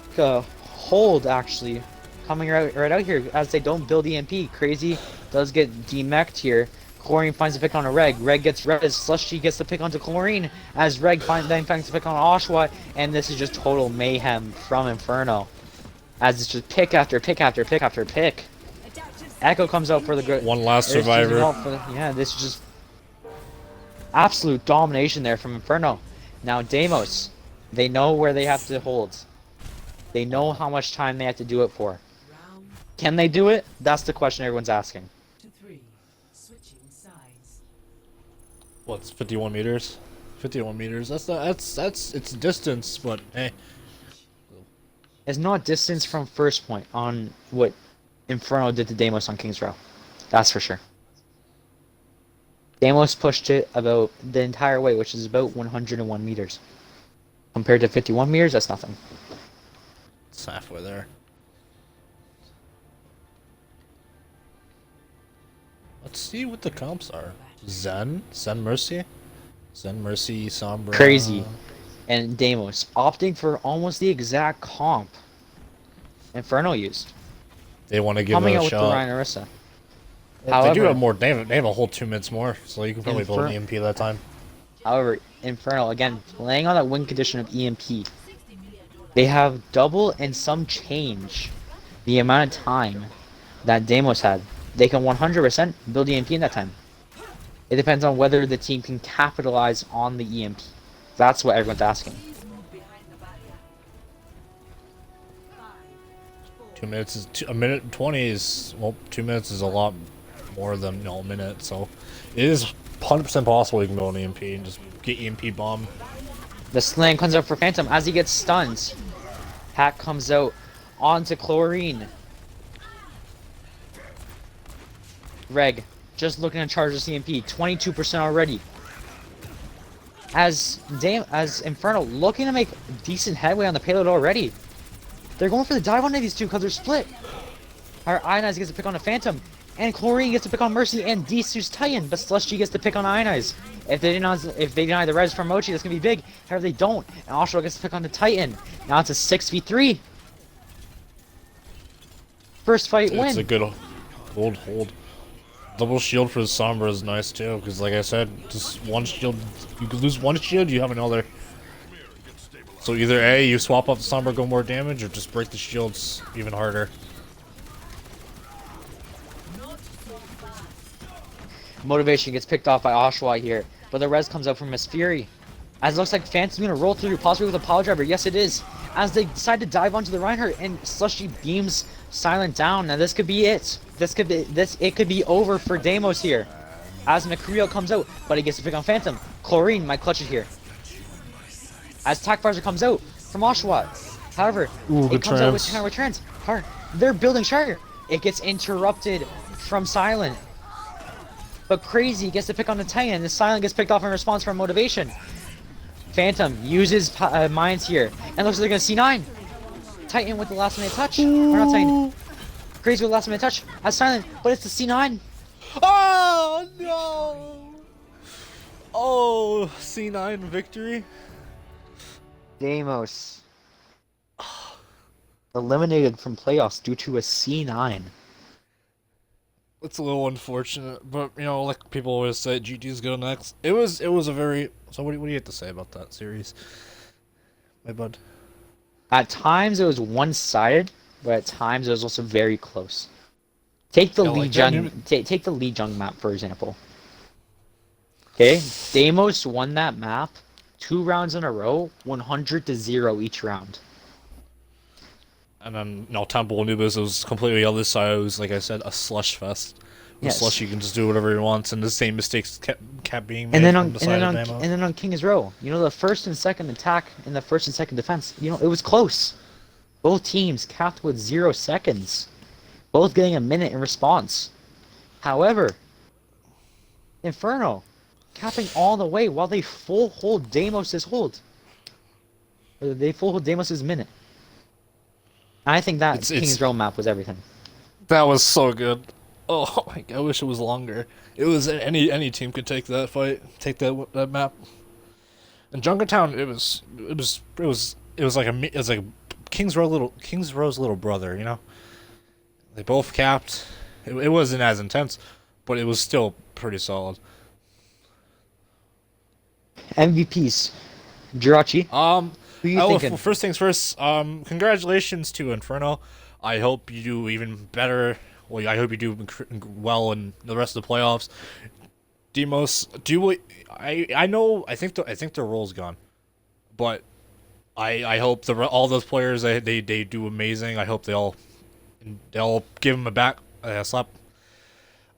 Speaker 1: hold actually coming right out here as they don't build EMP. Crazy does get demeched here. Chlorine finds a pick on a Reg. Reg gets res. Slushy gets the pick onto Chlorine as Reg then finds the pick on Oshwa, and this is just total mayhem from Inferno. As it's just pick after pick after pick after pick. Echo comes out for the good.
Speaker 2: One last survivor.
Speaker 1: Yeah, this is just absolute domination there from Inferno. Now Deimos, they know where they have to hold. They know how much time they have to do it for. Can they do it? That's the question everyone's asking.
Speaker 2: What's 51 meters? 51 meters. That's it's distance, but hey.
Speaker 1: It's not distance from first point on what Inferno did to Deimos on King's Row. That's for sure. Deimos pushed it about the entire way, which is about 101 meters. Compared to 51 meters, that's nothing.
Speaker 2: It's halfway there. Let's see what the comps are. Zen Mercy, Sombra.
Speaker 1: Crazy. And Deimos opting for almost the exact comp Inferno used.
Speaker 2: They want to give
Speaker 1: Coming
Speaker 2: it
Speaker 1: out
Speaker 2: a
Speaker 1: with the
Speaker 2: shot.
Speaker 1: Ryan Orisa.
Speaker 2: They do have more. They have a whole 2 minutes more, so you can probably build an EMP that time.
Speaker 1: However, Inferno again playing on that win condition of EMP. They have double and some change the amount of time that Deimos had. They can 100% build EMP in that time. It depends on whether the team can capitalize on the EMP. That's what everyone's asking.
Speaker 2: 2 minutes is a minute and 20 is, well, 2 minutes is a lot more than a minute, so it is 100% possible you can build an EMP and just get EMP bomb.
Speaker 1: The slam comes out for Phantom as he gets stunned. Hack comes out onto Chlorine. Reg just looking to charge the CMP, 22% already. As Inferno looking to make decent headway on the payload already. They're going for the dive onto these two because they're split. Our Ionize gets to pick on a Phantom, and Chlorine gets to pick on Mercy and Disu's Titan, but Slushy gets to pick on Ionize. If they deny the res from Mochi, that's gonna be big. However, they don't, and Oshua gets to pick on the Titan. Now it's a 6v3. First fight win.
Speaker 2: It's a good hold. Double shield for the Sombra is nice too, because like I said, just one shield. You could lose one shield, you have another. So either A, you swap up the Sombra, go more damage, or just break the shields even harder.
Speaker 1: Motivation gets picked off by Oshwa here, but the res comes out from Miss Fury. As it looks like Phantom's gonna roll through, possibly with a power driver. Yes, it is. As they decide to dive onto the Reinhardt, and Slushy beams Silent down. Now this could be it. It could be over for Deimos here. As McCreel comes out, but he gets to pick on Phantom. Chlorine might clutch it here. As Takvarzer comes out from Oshwa. However, it comes out with Tower Trans. They're building Shire. It gets interrupted from Silent. But Crazy gets to pick on the Titan. The Silent gets picked off in response from Motivation. Phantom uses mines here. And looks like they're going to C9. Titan with the last minute touch. Or not Titan. Crazy with the last minute touch. As Silent, but it's the C9.
Speaker 2: Oh no! Oh, C9 victory.
Speaker 1: Deimos eliminated from playoffs due to a C9.
Speaker 2: It's a little unfortunate, but you know, like people always say, GG's go next. It was a very. So what do you have to say about that series, my bud?
Speaker 1: At times it was one-sided, but at times it was also very close. Take the take the Lee Jung map for example. Okay, Deimos won that map 2 rounds in a row, 100-0 each round.
Speaker 2: And then, you know, Temple Anubis was completely the other side. It was, like I said, a slush fest. With Slush, you can just do whatever he wants, and the same mistakes kept being made.
Speaker 1: And then on King's Row, you know, the first and second attack and the first and second defense, you know, it was close. Both teams capped with 0 seconds, both getting a minute in response. However, Inferno capping all the way while they full hold Deimos' hold. Or they full hold Deimos' minute. I think that King's Row map was everything.
Speaker 2: That was so good. Oh, I wish it was longer. It was any team could take that fight, take that map. In Junkertown, it was like it was like Kings Row's little brother. You know, they both capped. It wasn't as intense, but it was still pretty solid.
Speaker 1: MVPs. Jirachi, who you thinking?
Speaker 2: First things first. Congratulations to Inferno. I hope you do even better. Well, I hope you do well in the rest of the playoffs. Deimos, I know. I think their role's gone, but I hope all those players they do amazing. I hope they'll give them a slap,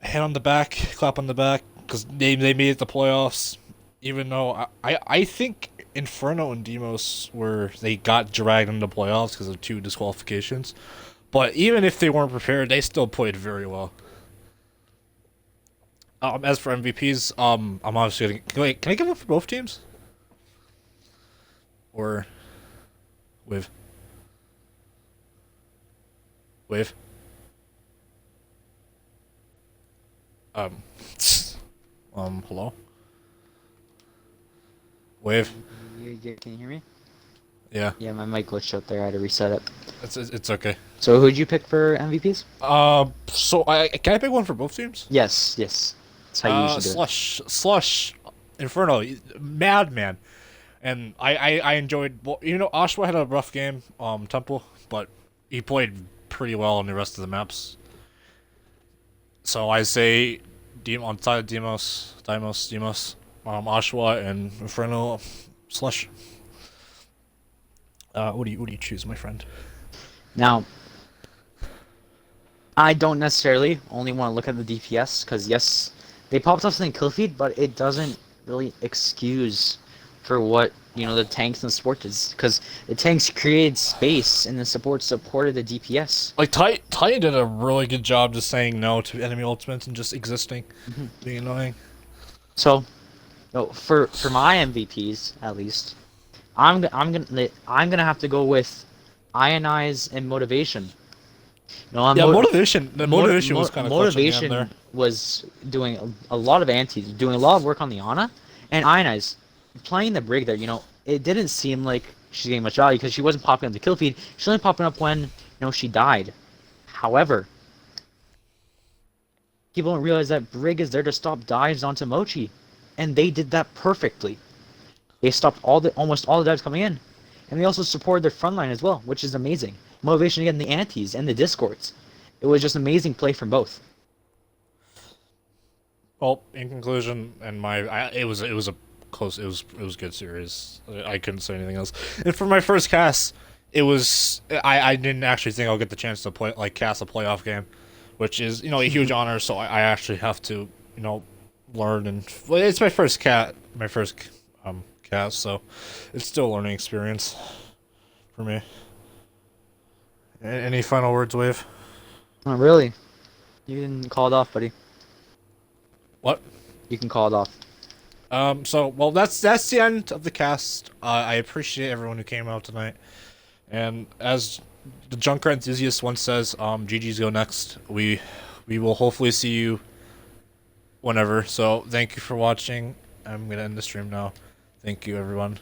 Speaker 2: a hand on the back, clap on the back, because they made it the playoffs. Even though I think Inferno and Deimos they got dragged into the playoffs because of 2 disqualifications. But even if they weren't prepared, they still played very well. As for MVPs, I'm obviously gonna can I give one for both teams? Or with um hello? Wave.
Speaker 1: Can you hear me?
Speaker 2: Yeah.
Speaker 1: Yeah, my mic glitched out there. I had to reset it.
Speaker 2: It's okay.
Speaker 1: So who'd you pick for MVPs?
Speaker 2: So can I pick one for both teams?
Speaker 1: Yes. That's how you usually do it.
Speaker 2: Slush, Inferno, madman, and I enjoyed. You know, Ashwa had a rough game, Temple, but he played pretty well in the rest of the maps. So I say, Untitled Deimos, Ashwa and Inferno, Slush. What do you choose, my friend?
Speaker 1: Now, I don't necessarily only want to look at the DPS, because yes, they popped off something kill feed, but it doesn't really excuse for what, the tanks and the support does, because the tanks created space and the support supported the DPS.
Speaker 2: Like, Titan did a really good job just saying no to enemy ultimates and just existing, being annoying.
Speaker 1: So, no, for my MVPs, at least, I'm gonna have to go with Ionize and Motivation.
Speaker 2: Motivation. The motivation was kind of
Speaker 1: Motivation was doing a lot of antis, doing a lot of work on the Ana, and Ionize playing the Brig there. It didn't seem like she's getting much value because she wasn't popping up the kill feed. She's only popping up when she died. However, people don't realize that Brig is there to stop dives onto Mochi, and they did that perfectly. They stopped almost all the dives coming in, and they also supported their front line as well, which is amazing. Motivation again, the antis and the discords. It was just amazing play from both.
Speaker 2: Well, in conclusion, it was a close. It was a good series. I couldn't say anything else. And for my first cast, it was I didn't actually think I'll get the chance to cast a playoff game, which is a huge honor. So I actually have to learn, and it's my first cast, so it's still a learning experience for me. Any final words, Wave?
Speaker 1: Oh, really? You can call it off, buddy.
Speaker 2: What?
Speaker 1: You can call it off.
Speaker 2: Well, that's the end of the cast. I appreciate everyone who came out tonight, and as the Junker enthusiast once says, GG's go next. We will hopefully see you whenever. So thank you for watching. I'm gonna end the stream now. Thank you, everyone.